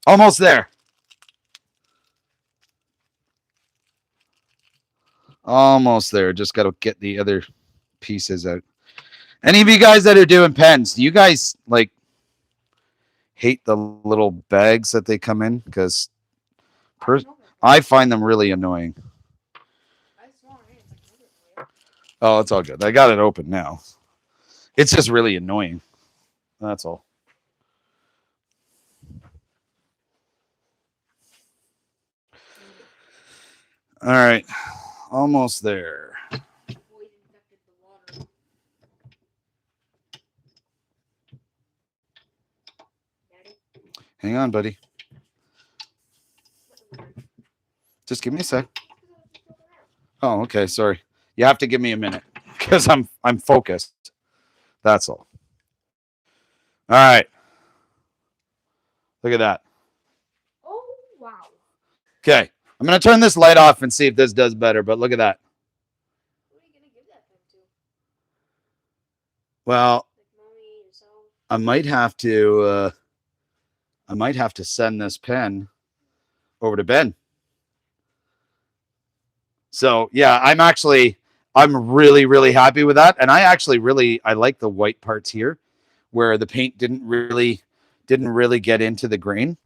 Almost there. Almost there. Just got to get the other pieces out. Any of you guys that are doing pens, do you guys like hate the little bags that they come in? Because I find them really annoying. Oh, it's all good. I got it open now. It's just really annoying. That's all. All right. Almost there. Hang on, buddy. Just give me a sec. Oh, okay. Sorry. You have to give me a minute because I'm focused. That's all. All right. Look at that. Oh wow. Okay. I'm gonna turn this light off and see if this does better. But look at that. What are you gonna give that pen to? Well, Like mommy, yourself? I might have to send this pen over to Ben. So yeah, I'm really happy with that. And I like the white parts here where the paint didn't really get into the grain.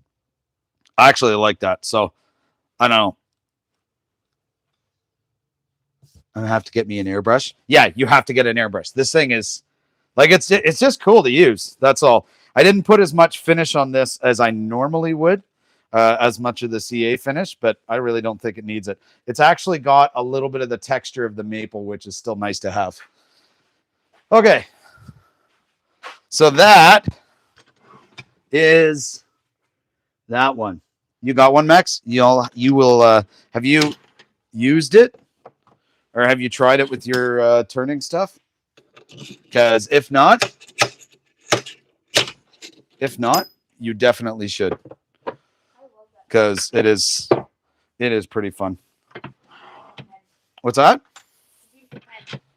I actually like that. So I don't know. I have to get me an airbrush. Yeah, you have to get an airbrush. This thing is like, it's just cool to use. That's all. I didn't put as much finish on this as I normally would, as much of the CA finish, but I really don't think it needs it. It's actually got a little bit of the texture of the maple, which is still nice to have. Okay. So that is that one. You got one, Max? You will, have you used it? Or have you tried it with your turning stuff? Because if not, you definitely should. Because it is pretty fun. What's that?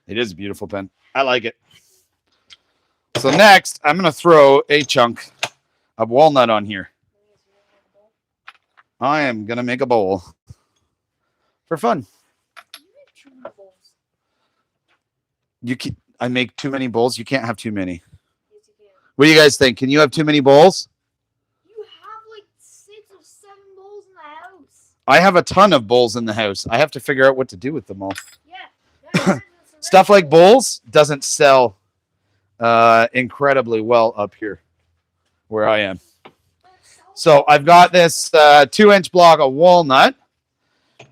It is a beautiful pen. I like it. So next, I'm going to throw a chunk of walnut on here. I am going to make a bowl for fun. I make too many bowls. You can't have too many. Yes, you can. What do you guys think? Can you have too many bowls? You have like 6 or 7 bowls in the house. I have a ton of bowls in the house. I have to figure out what to do with them all. Yeah. Stuff like bowls doesn't sell incredibly well up here where I am. So I've got this 2-inch block of walnut,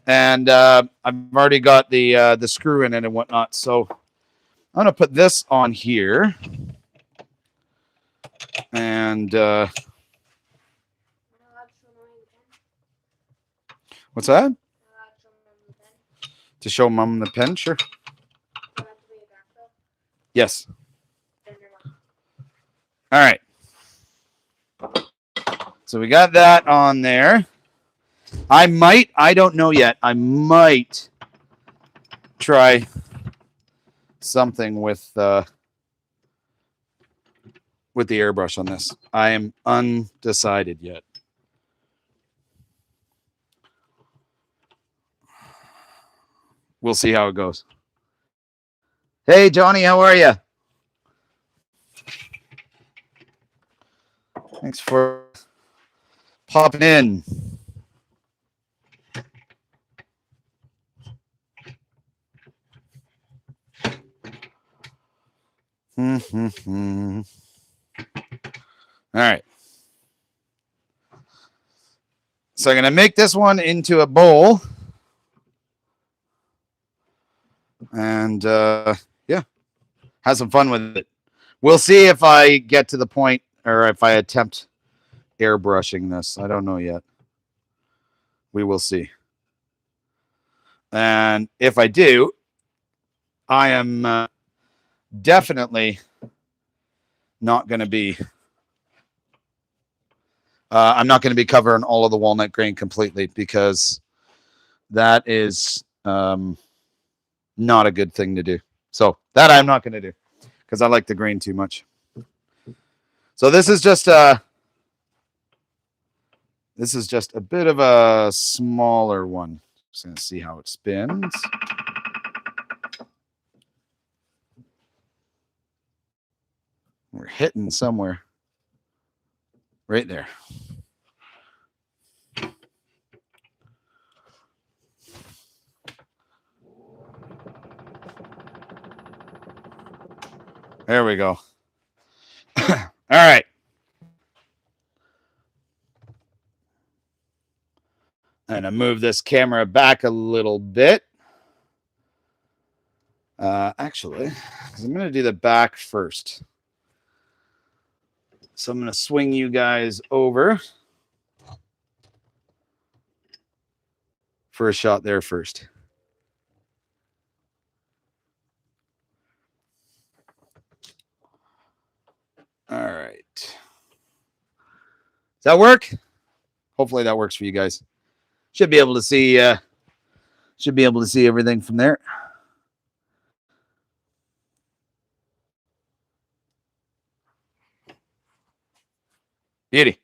and I've already got the screw in it and whatnot. So I'm going to put this on here. And what's that? To show Mom the pen? Sure. Yes. All right. So we got that on there. I don't know yet. I might try something with the airbrush on this. I am undecided yet. We'll see how it goes. Hey, Johnny, how are you? Thanks for popping in. All right. So I'm going to make this one into a bowl. And yeah, have some fun with it. We'll see if I get to the point or if I attempt airbrushing this. I don't know yet. We will see. And if I do, I am definitely not going to be I'm not going to be covering all of the walnut grain completely, because that is not a good thing to do. So that I'm not going to do, because I like the grain too much. So this is just a bit of a smaller one. Just going to see how it spins. We're hitting somewhere right there. There we go. All right. I'm going to move this camera back a little bit. Actually, because I'm going to do the back first. So I'm going to swing you guys over for a shot there first. All right. Does that work? Hopefully that works for you guys. Should be able to see everything from there. Beauty.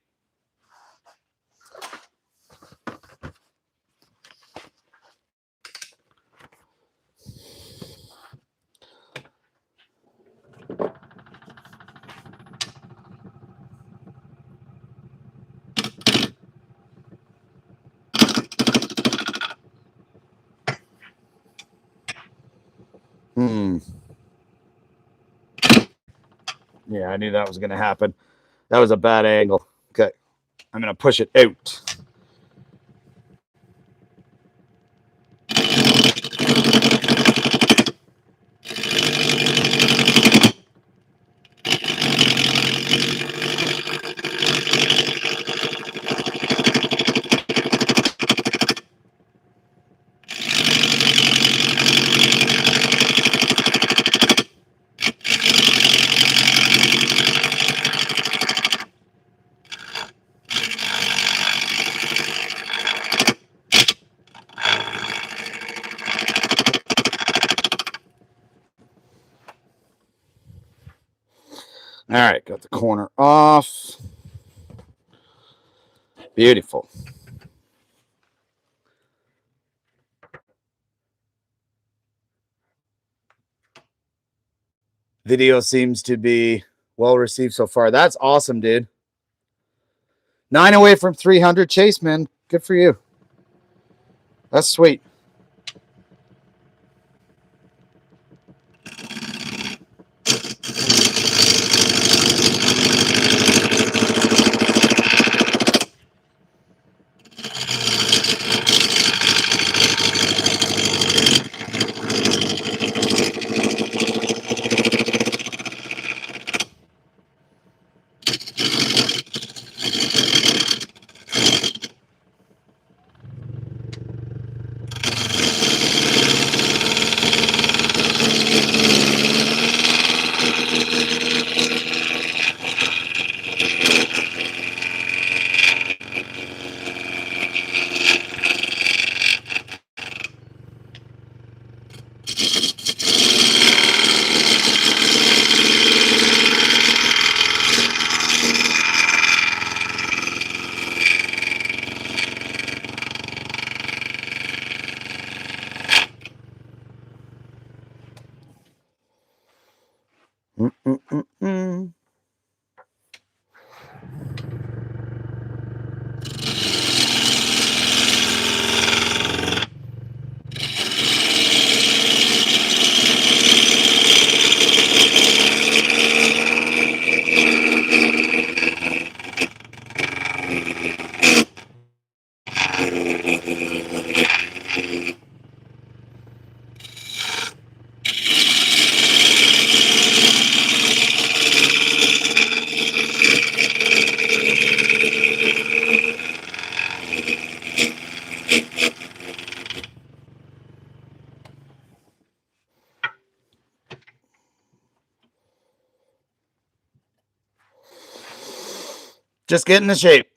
Yeah, I knew that was going to happen. That was a bad angle. Okay. I'm going to push it out. All right, got the corner off. Beautiful. Video seems to be well received so far. That's awesome, dude. 9 away from 300. Chase, man. Good for you. That's sweet. Just getting the shape.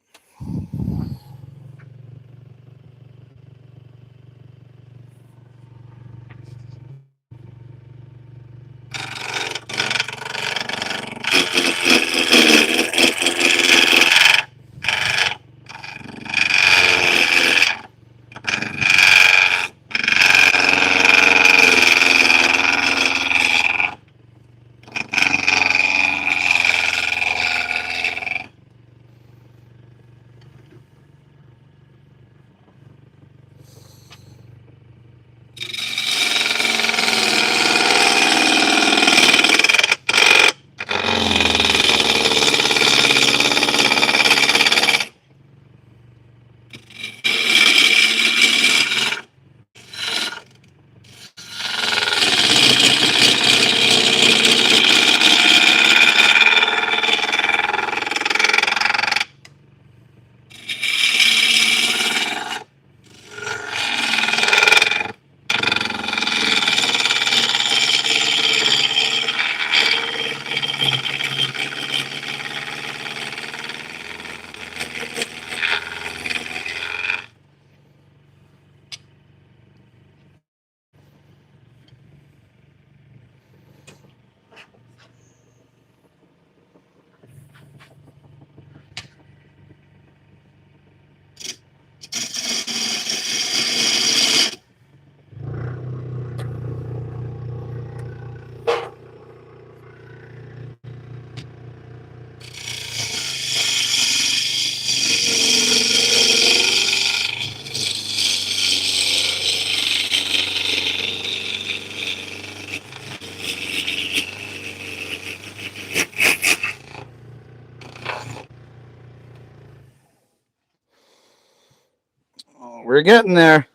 We're getting there.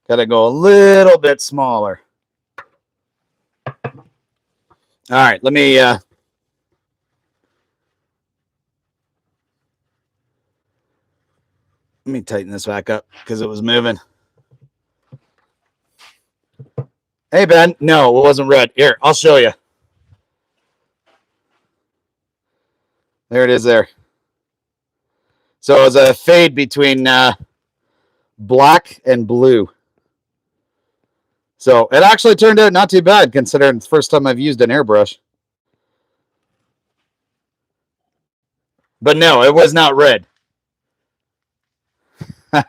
Got to go a little bit smaller. All right, let me tighten this back up because it was moving. Hey, Ben. No, it wasn't red. Here, I'll show you. There it is there. So it was a fade between black and blue. So it actually turned out not too bad considering it's the first time I've used an airbrush. But no, it was not red. It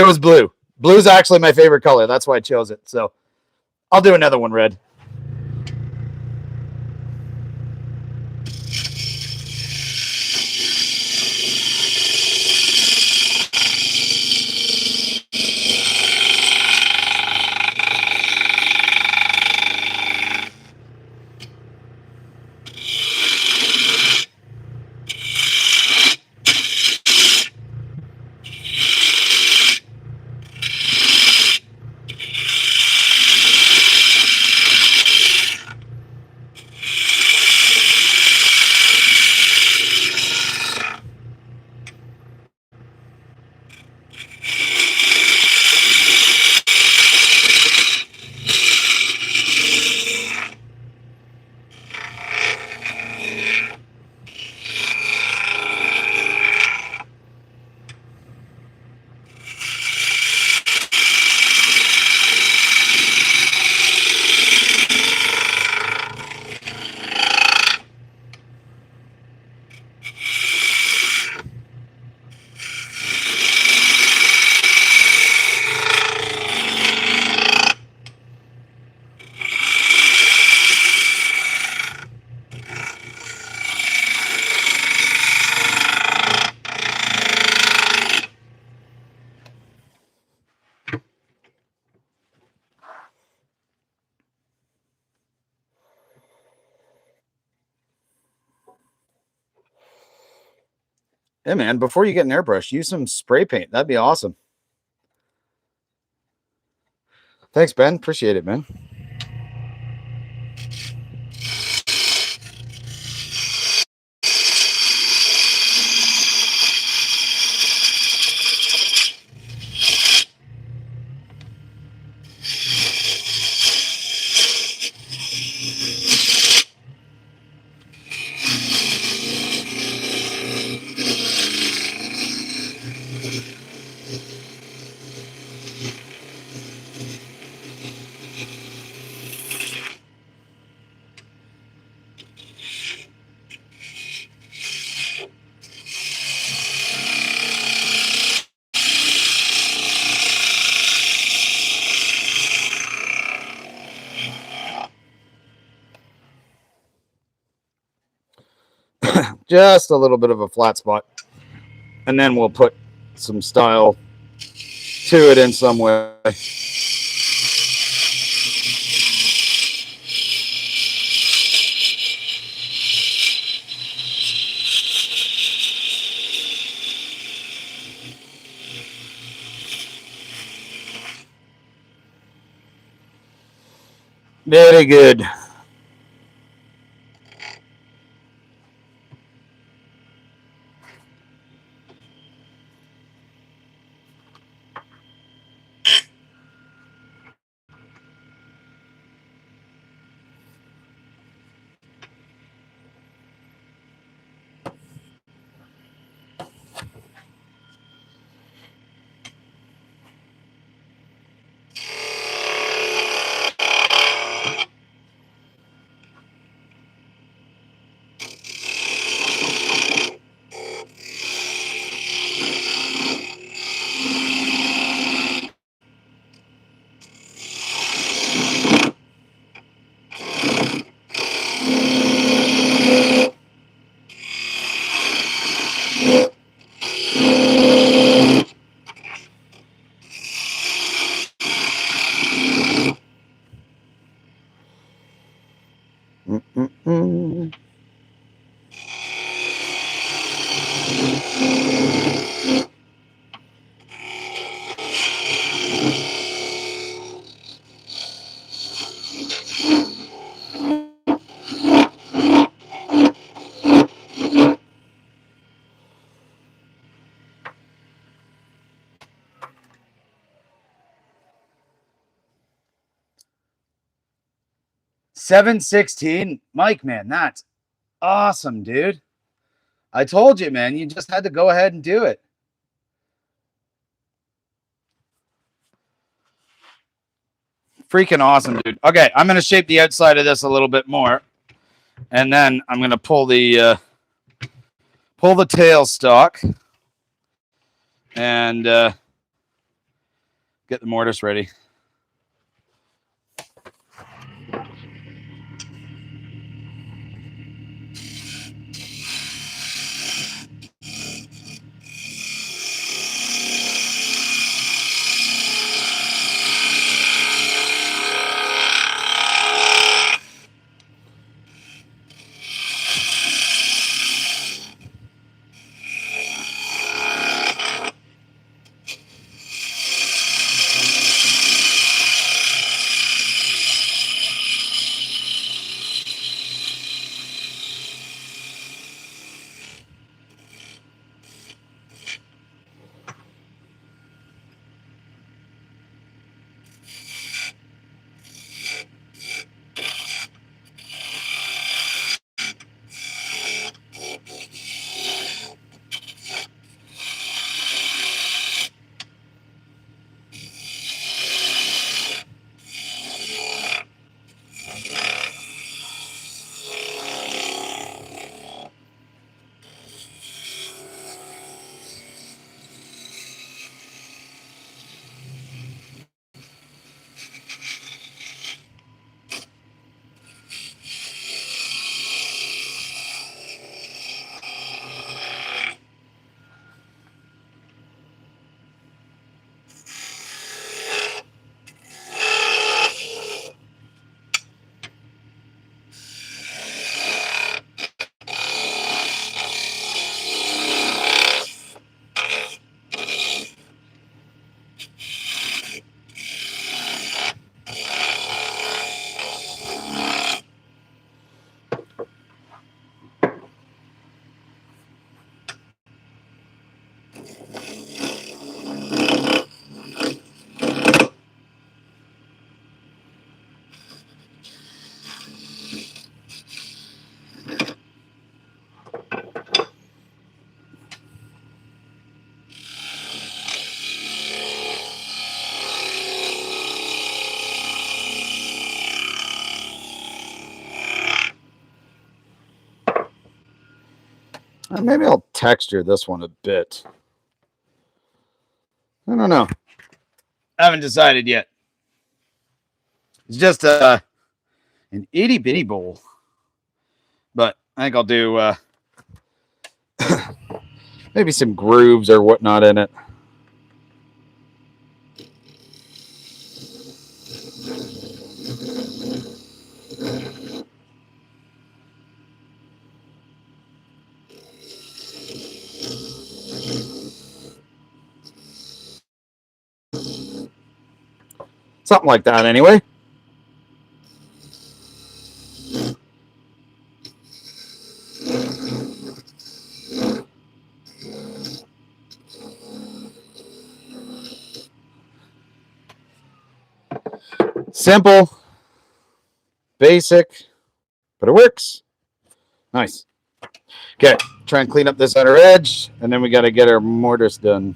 was blue. Blue's actually my favorite color. That's why I chose it. So I'll do another one red. Hey, man, before you get an airbrush, use some spray paint. That'd be awesome. Thanks, Ben. Appreciate it, man. just a little bit of a flat spot. And then we'll put some style to it in some way. Very good. Mm-mm-mm. $7.16, Mike, man, that's awesome, dude. I told you, man, you just had to go ahead and do it. Freaking awesome, dude. Okay, I'm going to shape the outside of this a little bit more. And then I'm going to pull the tail stock and get the mortise ready. Maybe I'll texture this one a bit. I don't know. I haven't decided yet. It's just an itty bitty bowl. But I think I'll do maybe some grooves or whatnot in it. Something like that, anyway. Simple, basic, but it works. Nice. Okay, try and clean up this outer edge, and then we got to get our mortise done.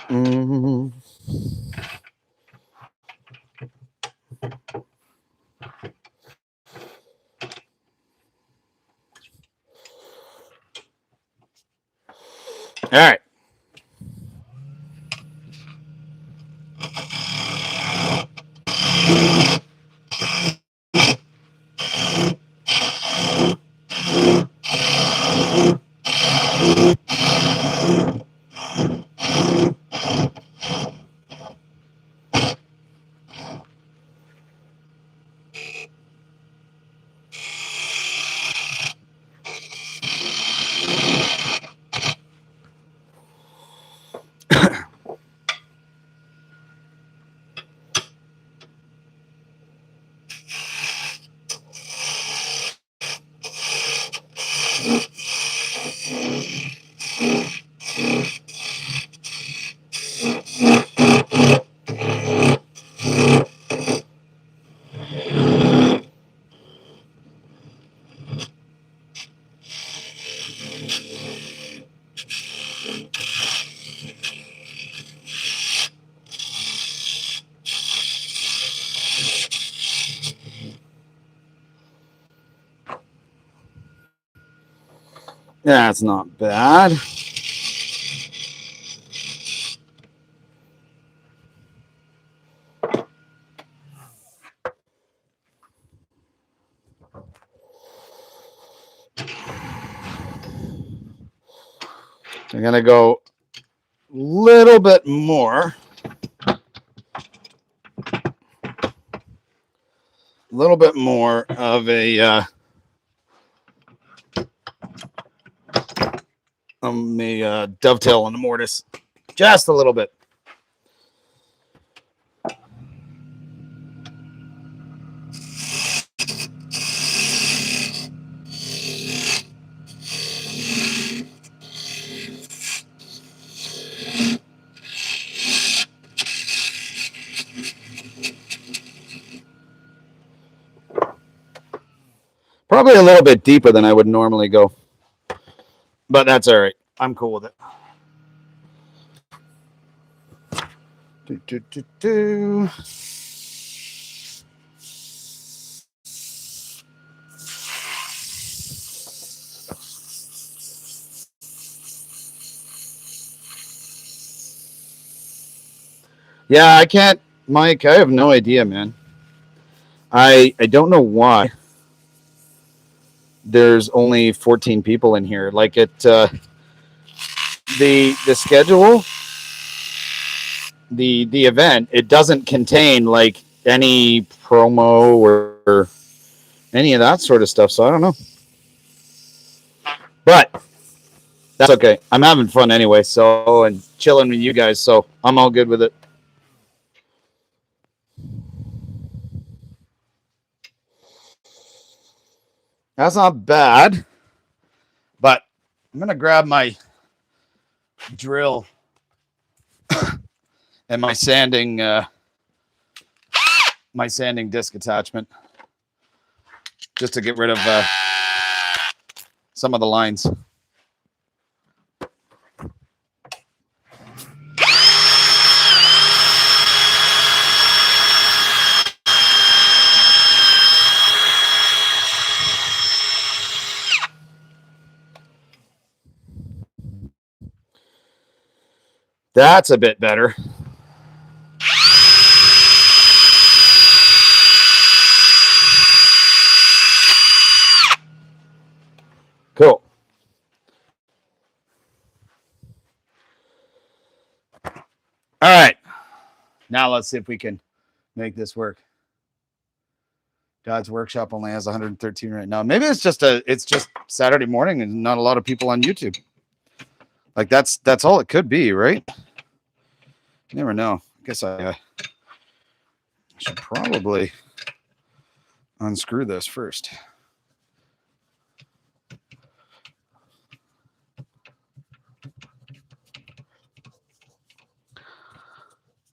Mm-mm-mm. All right. That's not bad. I'm going to go a little bit more. A little bit more of a dovetail on the mortise. Just a little bit. Probably a little bit deeper than I would normally go. But that's all right. I'm cool with it. Do. Yeah, I can't, Mike. I have no idea, man. I don't know why there's only 14 people in here. Like the schedule, the event, it doesn't contain like any promo or any of that sort of stuff. So I don't know. But that's okay. I'm having fun anyway. So, and chilling with you guys. So I'm all good with it. That's not bad. But I'm going to grab my drill and my sanding disc attachment just to get rid of some of the lines. That's a bit better. Cool. All right. Now let's see if we can make this work. Dad's workshop only has 113 right now. Maybe it's just Saturday morning and not a lot of people on YouTube. Like that's all it could be, right? You never know. I guess I should probably unscrew this first.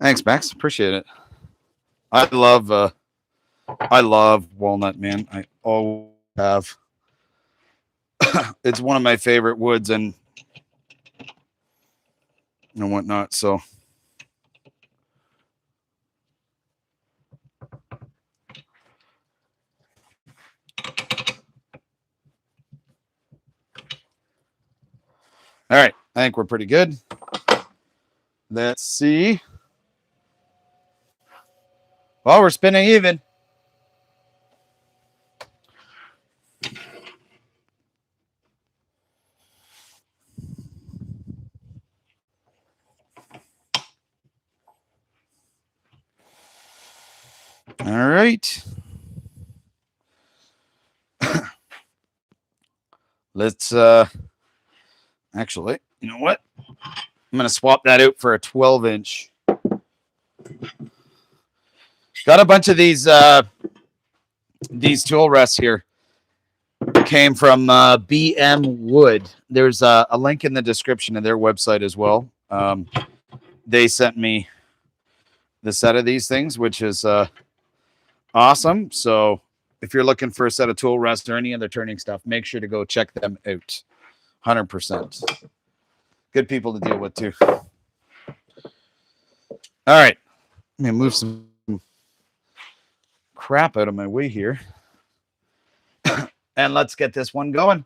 Thanks, Max. Appreciate it. I love walnut, man. I always have. It's one of my favorite woods and whatnot. So all right, I think we're pretty good. Let's see. Well, we're spinning even. All right. Let's actually, you know what? I'm going to swap that out for a 12-inch. Got a bunch of these tool rests here. Came from BM Wood. There's a link in the description of their website as well. They sent me the set of these things, which is awesome. So if you're looking for a set of tool rests or any other turning stuff, make sure to go check them out. 100%. Good people to deal with too. All right. Let me move some crap out of my way here. And let's get this one going.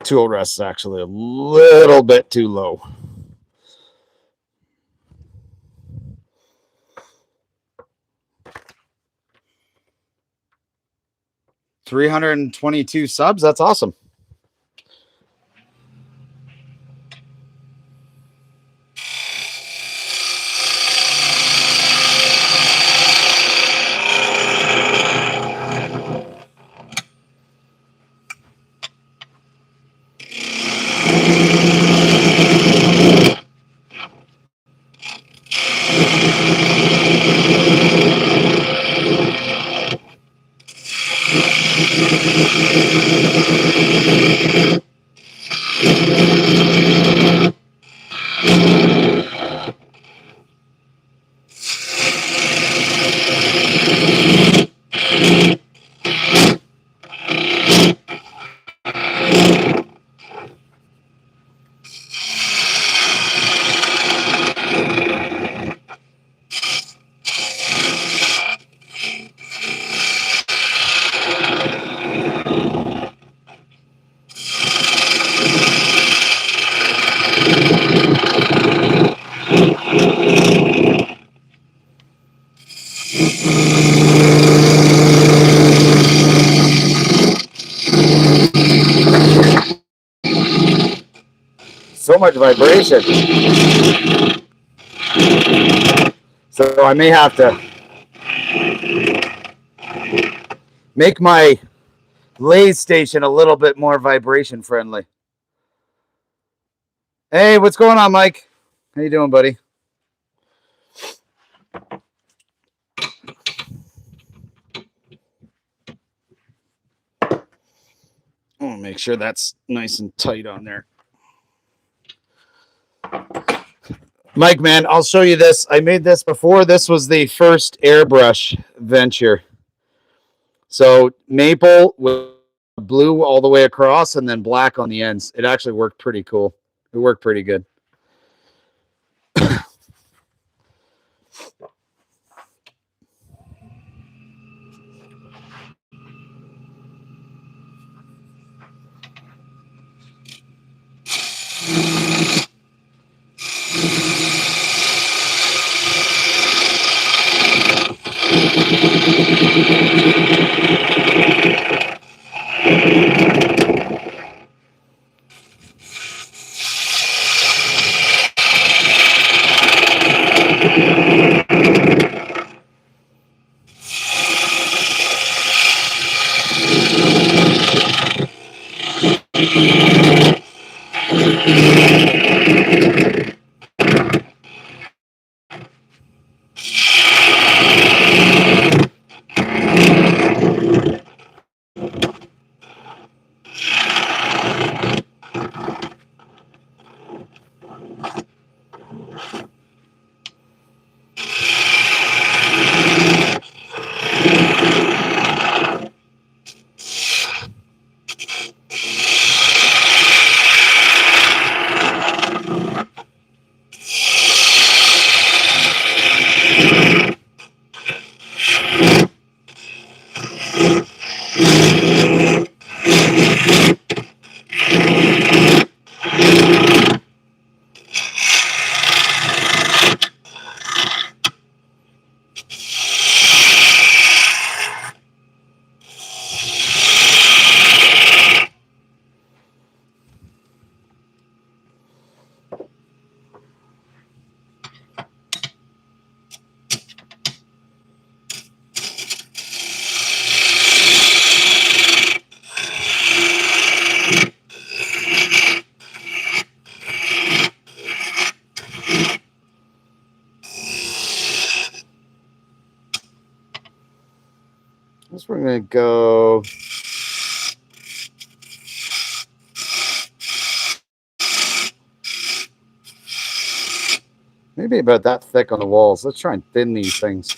Tool rest is actually a little bit too low. $322 subs. That's awesome. So much vibration. So I may have to make my lathe station a little bit more vibration friendly. Hey, what's going on, Mike? How you doing, buddy? I want to make sure that's nice and tight on there. Mike, man, I'll show you this. I made this before. This was the first airbrush venture. So maple with blue all the way across and then black on the ends. It actually worked pretty cool. It worked pretty good. This we're gonna go. Maybe about that thick on the walls. Let's try and thin these things.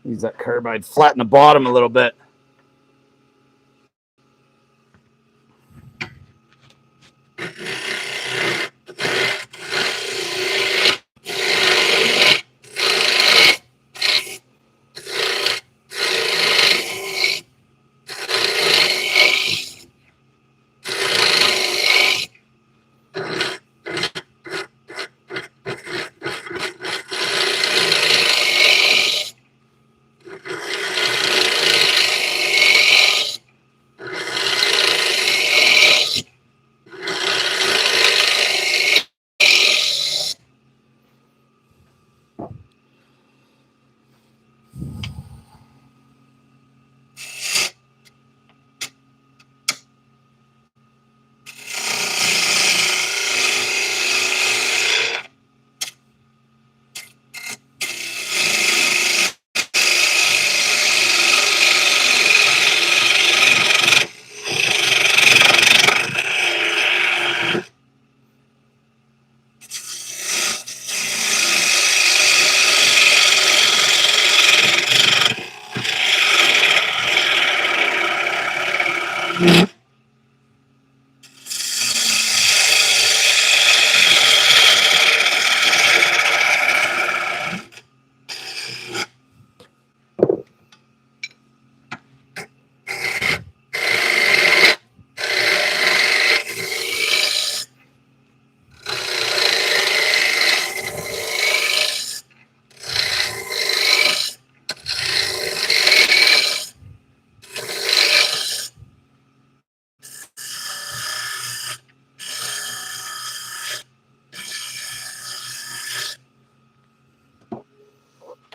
Use that carbide, flatten the bottom a little bit.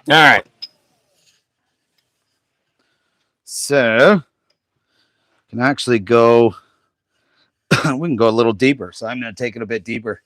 All right. So can actually go. We can go a little deeper. So I'm going to take it a bit deeper.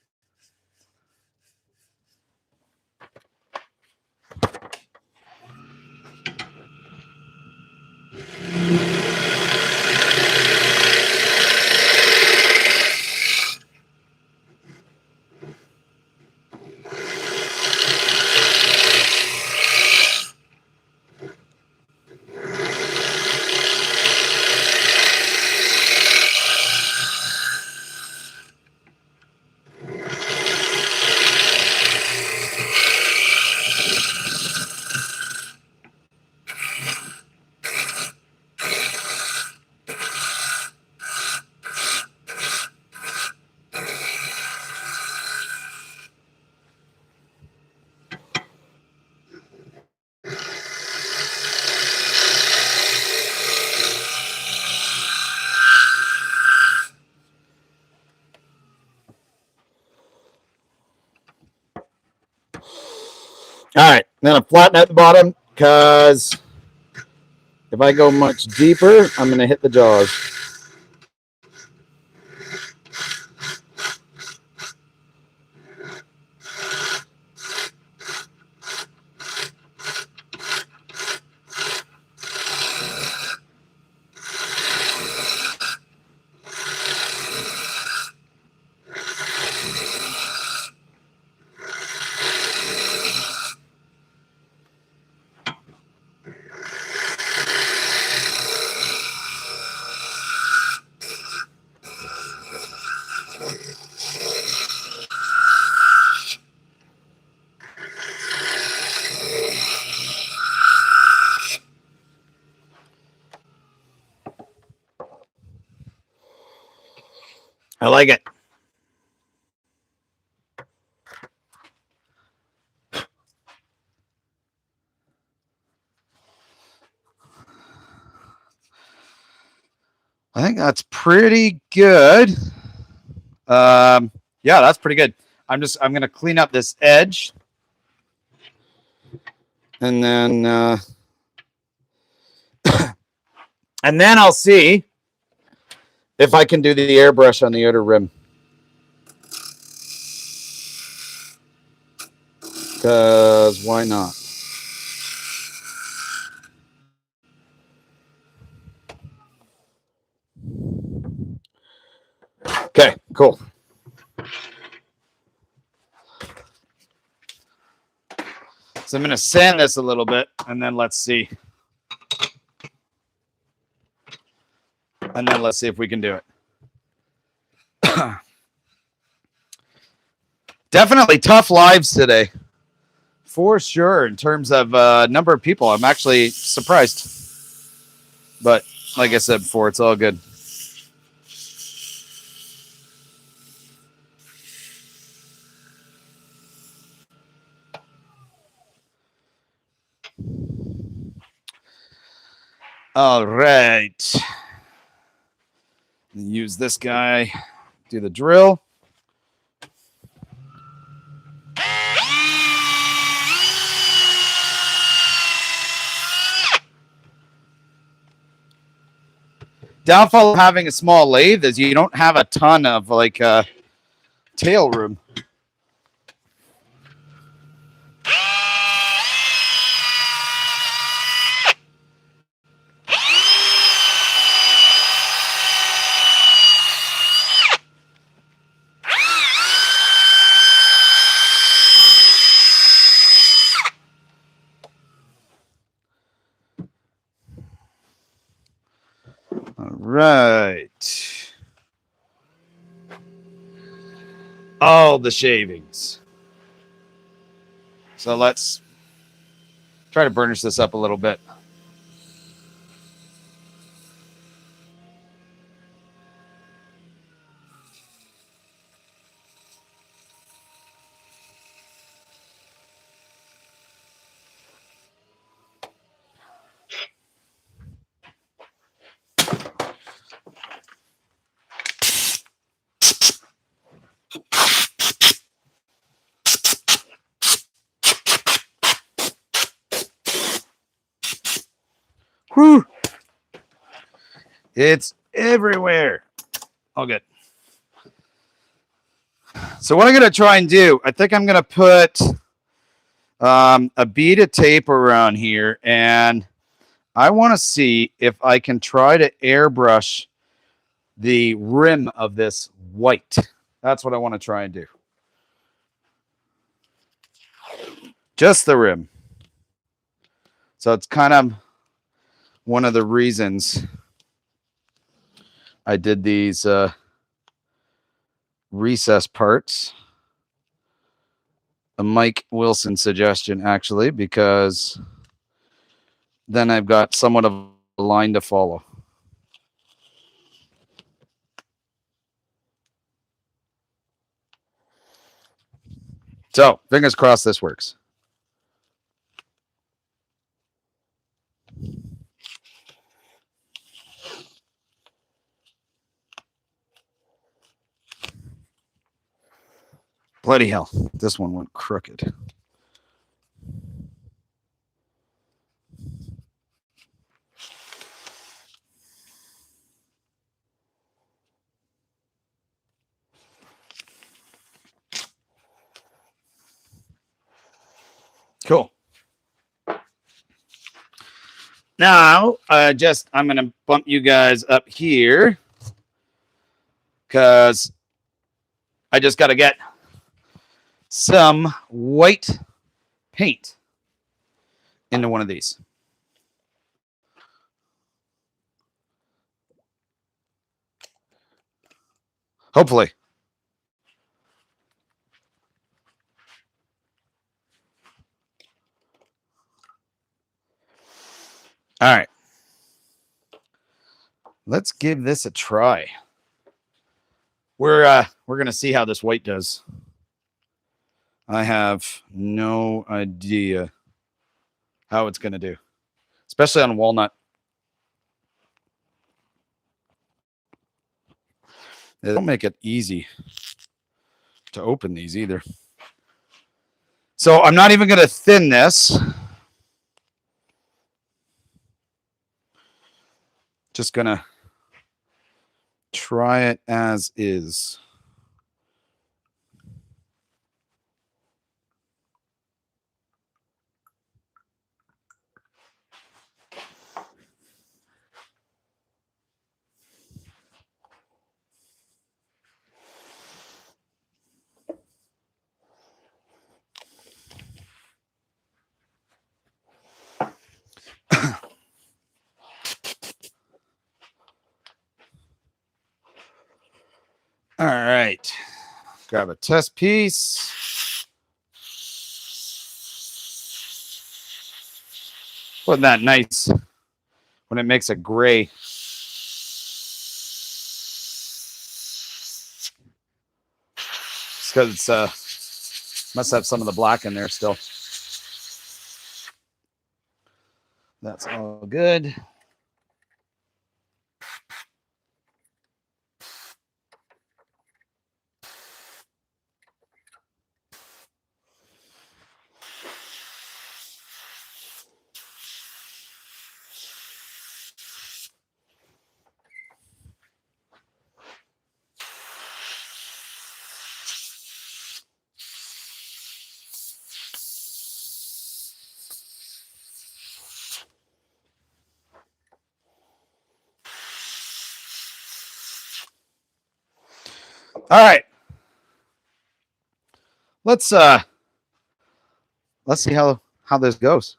All right, then I'm flatten at the bottom because if I go much deeper, I'm going to hit the jaws. I like it. I think that's pretty good. Yeah, that's pretty good. I'm going to clean up this edge. And then I'll see if I can do the airbrush on the outer rim. Because why not? Okay, cool. So I'm going to sand this a little bit, and then let's see. And then let's see if we can do it. Definitely tough lives today. For sure, in terms of number of people. I'm actually surprised. But like I said before, it's all good. All right. Use this guy. Do the drill. Downfall of having a small lathe is you don't have a ton of like tail room. All right. All the shavings. So let's try to burnish this up a little bit. Whew. It's everywhere. All good. So what I'm going to try and do, I think I'm going to put a bead of tape around here, and I want to see if I can try to airbrush the rim of this white. That's what I want to try and do. Just the rim. So it's kind of one of the reasons I did these recess parts. A Mike Wilson suggestion, actually, because then I've got somewhat of a line to follow. So, fingers crossed this works. Bloody hell, this one went crooked. Cool. Now, I'm going to bump you guys up here because I just got to get some white paint into one of these. Hopefully. All right. Let's give this a try. We're going to see how this white does. I have no idea how it's going to do, especially on walnut. They don't make it easy to open these either. So I'm not even going to thin this. Just going to try it as is. All right. Grab a test piece. Wasn't that nice when it makes a gray? It's because it's must have some of the black in there still. That's all good. All right. Let's see how this goes.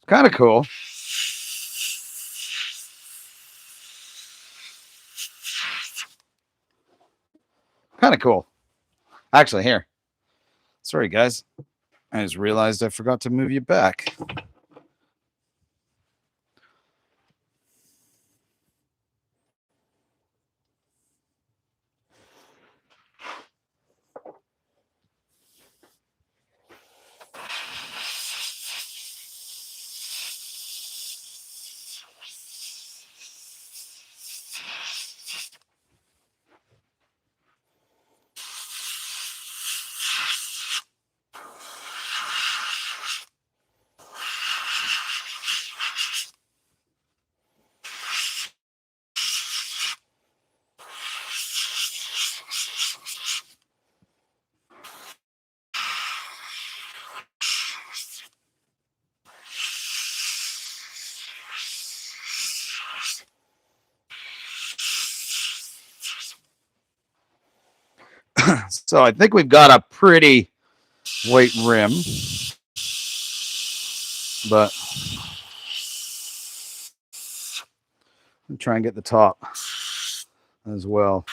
Kind of cool. Kind of cool. Actually, here. Sorry, guys. I just realized I forgot to move you back. So I think we've got a pretty white rim, but I'm trying to get the top as well.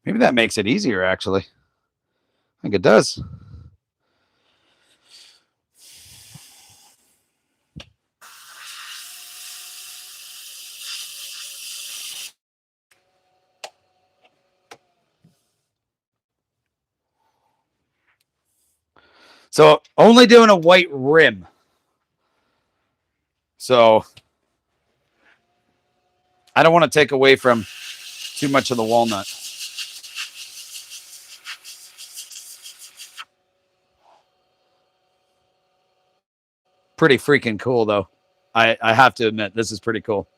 Maybe that makes it easier, actually. I think it does. So only doing a white rim. So I don't want to take away from too much of the walnut. Pretty freaking cool, though. I have to admit, this is pretty cool.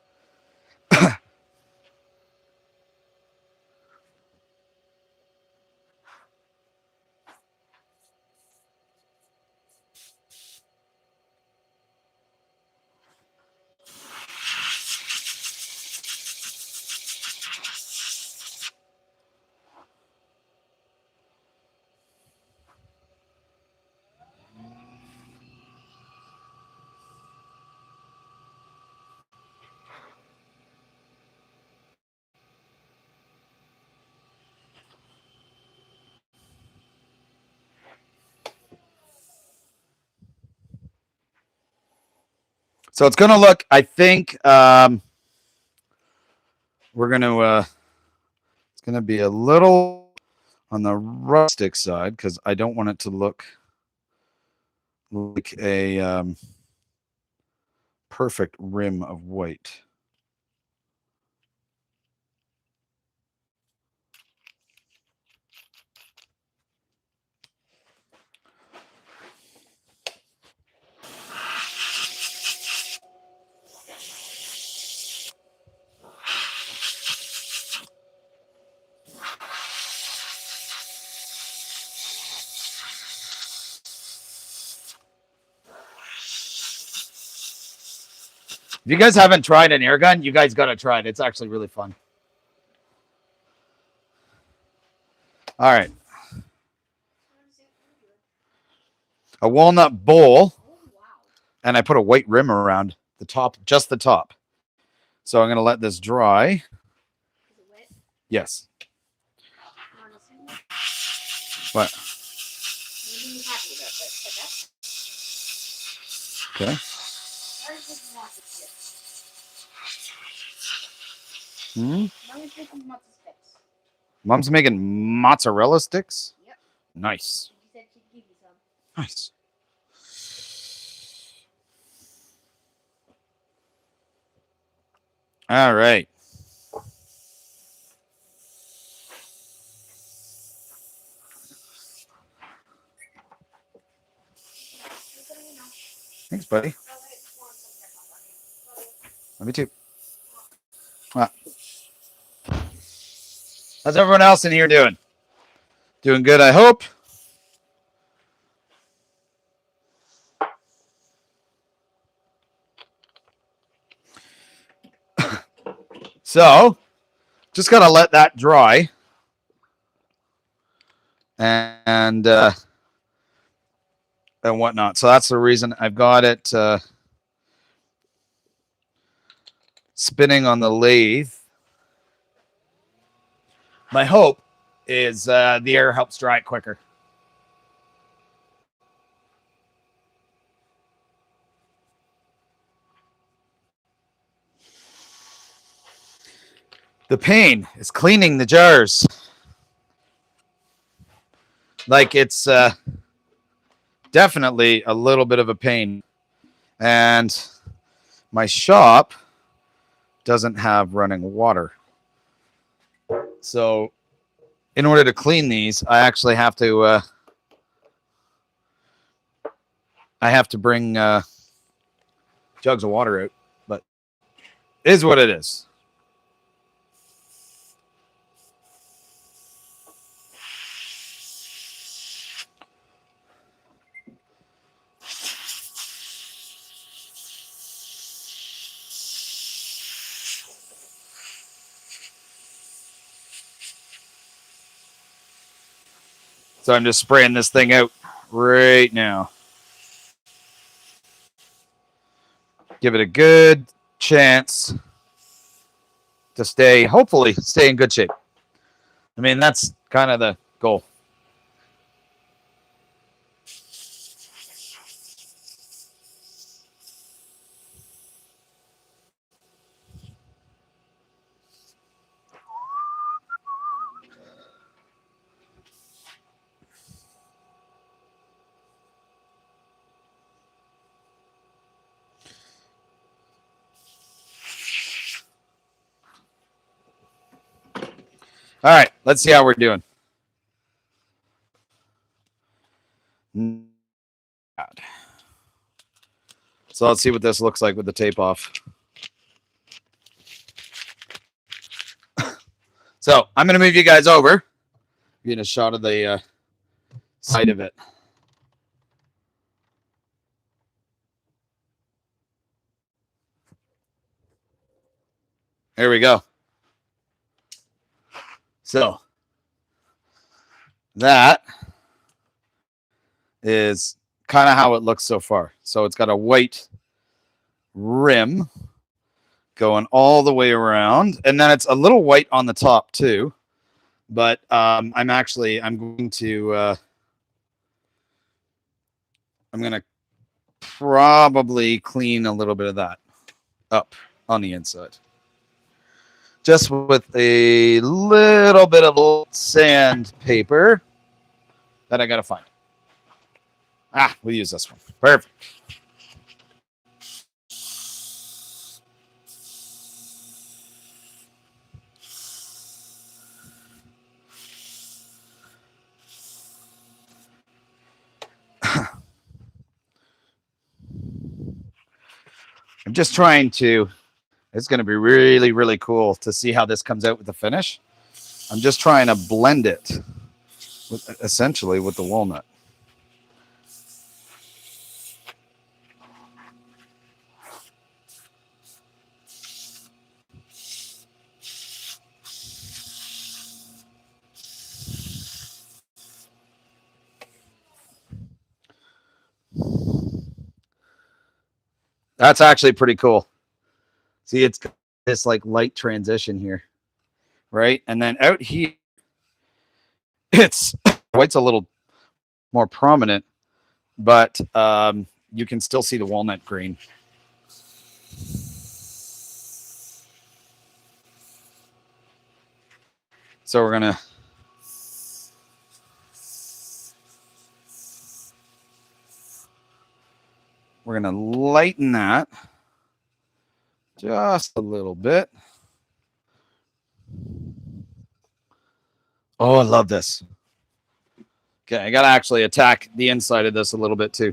So it's going to look, I think, we're going to, it's going to be a little on the rustic side because I don't want it to look like a perfect rim of white. If you guys haven't tried an air gun, you guys got to try it. It's actually really fun. All right. A walnut bowl. And I put a white rim around the top, just the top. So I'm going to let this dry. Is it wet? Yes. Honestly. What? Maybe you're happy about that. Okay. Hmm? Mom's making mozzarella sticks? Yep. Nice. She said she'd give you some. Nice. All right. Thanks, buddy. Love you too. Well, how's everyone else in here doing? Doing good, I hope. So, just gotta let that dry, and whatnot. So that's the reason I've got it spinning on the lathe. My hope is the air helps dry it quicker. The pain is cleaning the jars. Like it's definitely a little bit of a pain. And my shop doesn't have running water. So in order to clean these, I actually have to bring jugs of water out. But it is what it is. So I'm just spraying this thing out right now. Give it a good chance to hopefully stay in good shape. I mean, that's kind of the goal. All right, let's see how we're doing. So let's see what this looks like with the tape off. So I'm going to move you guys over. Getting a shot of the side of it. There we go. So that is kind of how it looks so far. So it's got a white rim going all the way around, and then it's a little white on the top too. But I'm going to probably clean a little bit of that up on the inside, just with a little bit of sandpaper that I gotta find. We'll use this one. Perfect. I'm just trying to, it's going to be really, really cool to see how this comes out with the finish. I'm just trying to blend it essentially with the walnut. That's actually pretty cool. See, it's got this like light transition here, right? And then out here, it's white's a little more prominent, but you can still see the walnut green. So we're gonna lighten that just a little bit. Oh, I love this. Okay, I gotta actually attack the inside of this a little bit too.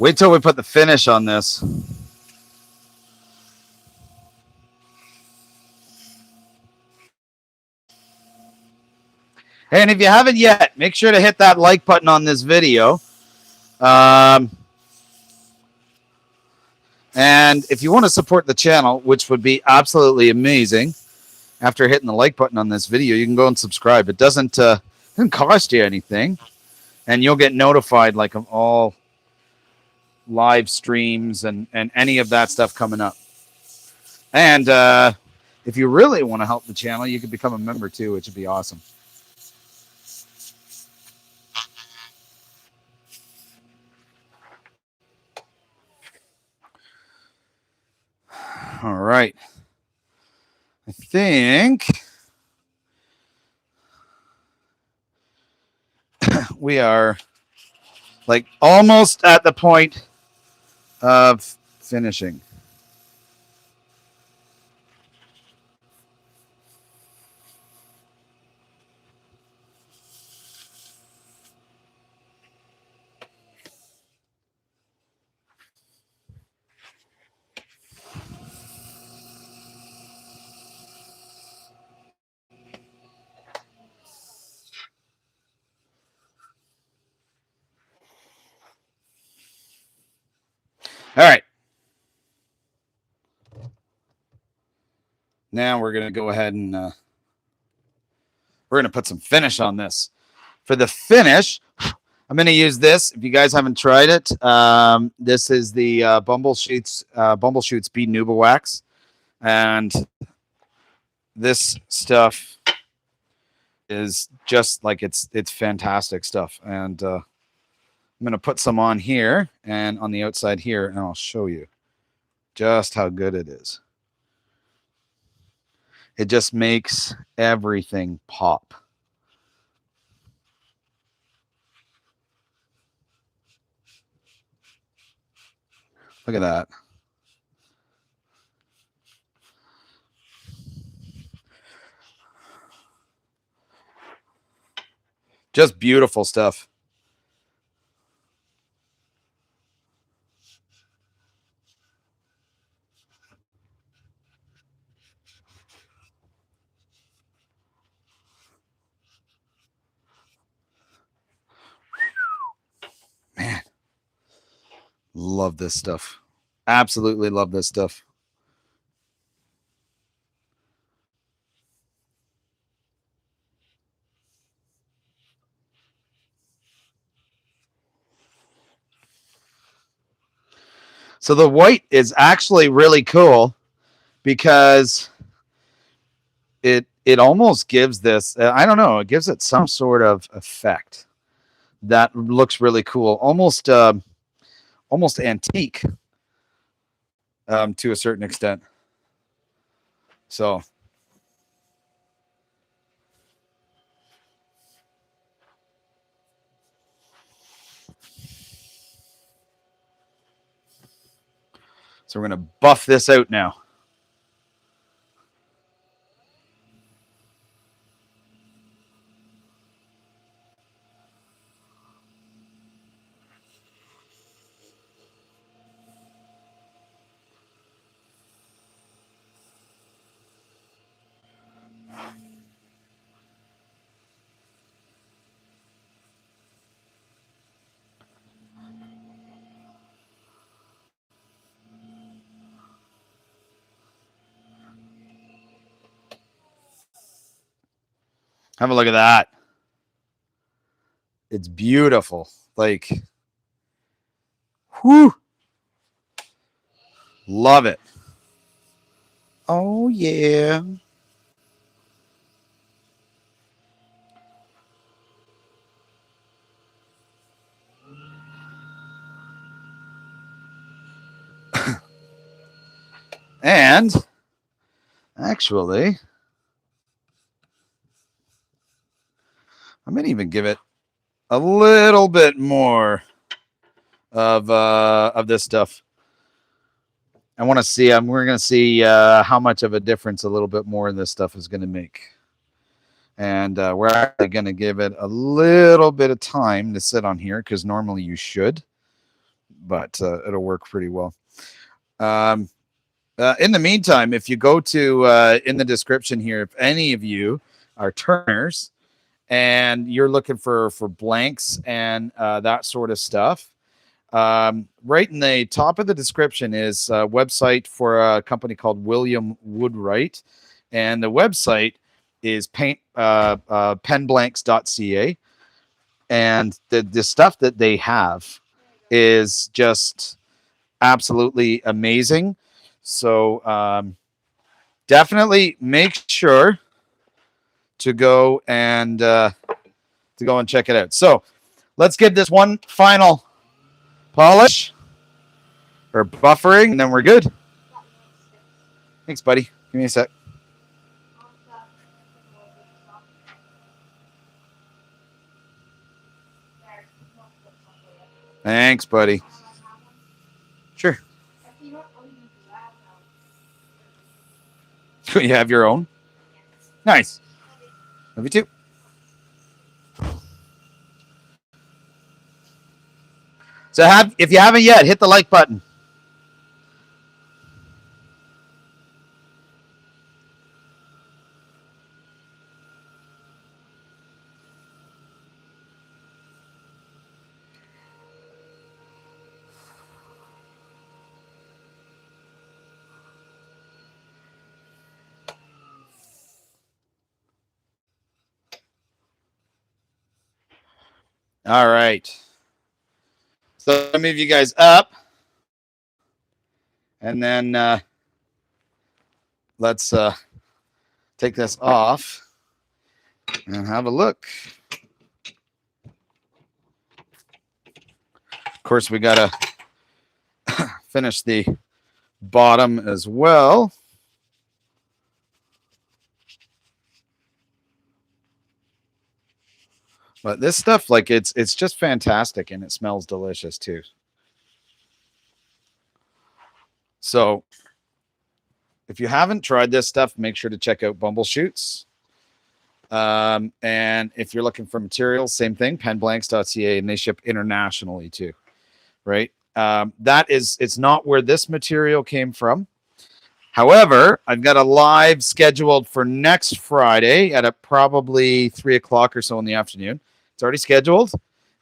Wait till we put the finish on this. And if you haven't yet, make sure to hit that like button on this video. And if you want to support the channel, which would be absolutely amazing, after hitting the like button on this video, you can go and subscribe. It doesn't cost you anything, and you'll get notified like of all live streams and any of that stuff coming up. And if you really want to help the channel, you could become a member too, which would be awesome. All right. I think we are like almost at the point of finishing. All right. Now we're going to go ahead and we're going to put some finish on this. For the finish, I'm going to use this. If you guys haven't tried it, this is the Bumbleshoot Speed Nuba Wax. And this stuff is just like it's fantastic stuff. And I'm going to put some on here and on the outside here, and I'll show you just how good it is. It just makes everything pop. Look at that. Just beautiful stuff. Man, love this stuff. Absolutely love this stuff. So the white is actually really cool because it almost gives this, I don't know, it gives it some sort of effect that looks really cool, almost antique to a certain extent. So we're going to buff this out now. Have a look at that. It's beautiful. Like, whew. Love it. Oh, yeah. And actually, I'm going to even give it a little bit more of this stuff. I want to see, we're going to see how much of a difference a little bit more of this stuff is going to make. And we're actually going to give it a little bit of time to sit on here because normally you should. but it'll work pretty well. In the meantime, if you go to in the description here, if any of you are turners and you're looking for blanks and that sort of stuff, right in the top of the description is a website for a company called William Woodwright, and the website is penblanks.ca, and the stuff that they have is just absolutely amazing. So definitely make sure to go and check it out. So let's give this one final polish or buffering, and then we're good. Thanks, buddy. Give me a sec. Thanks, buddy. Sure. You have your own? Nice. Love you too. So if you haven't yet, hit the like button. All right. So let me move you guys up. And then let's take this off and have a look. Of course, we got to finish the bottom as well. But this stuff, like it's just fantastic, and it smells delicious too. So if you haven't tried this stuff, make sure to check out Bumbleshoots. And if you're looking for materials, same thing, penblanks.ca, and they ship internationally too, right? It's not where this material came from. However, I've got a live scheduled for next Friday at probably 3 o'clock or so in the afternoon. It's already scheduled.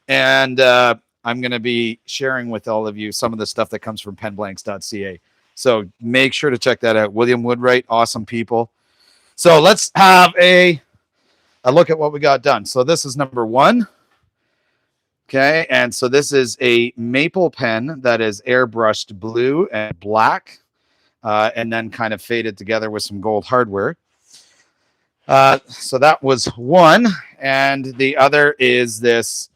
And I'm going to be sharing with all of you some of the stuff that comes from penblanks.ca. So make sure to check that out. William Woodwright, awesome people. So let's have a look at what we got done. So this is number 1. Okay. And so this is a maple pen that is airbrushed blue and black. And then kind of faded together with some gold hardware. So that was one. And the other is this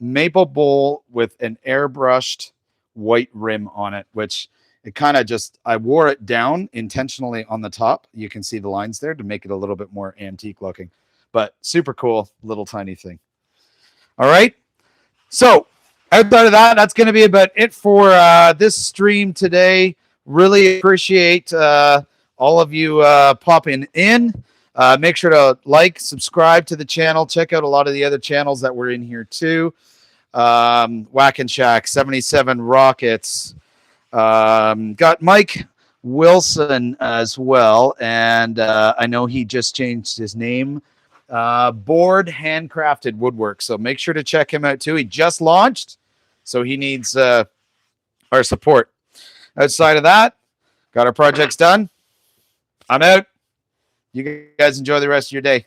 maple bowl with an airbrushed white rim on it, which it kind of I wore it down intentionally on the top. You can see the lines there to make it a little bit more antique looking, but super cool little tiny thing. All right. So outside of that, that's going to be about it for this stream today. Really appreciate all of you popping in. Make sure to like, subscribe to the channel. Check out a lot of the other channels that were in here too. Whack and Shack, 77 Rockets. Got Mike Wilson as well. And I know he just changed his name. Board Handcrafted Woodwork. So make sure to check him out too. He just launched, so he needs our support. Outside of that, got our projects done. I'm out. You guys enjoy the rest of your day.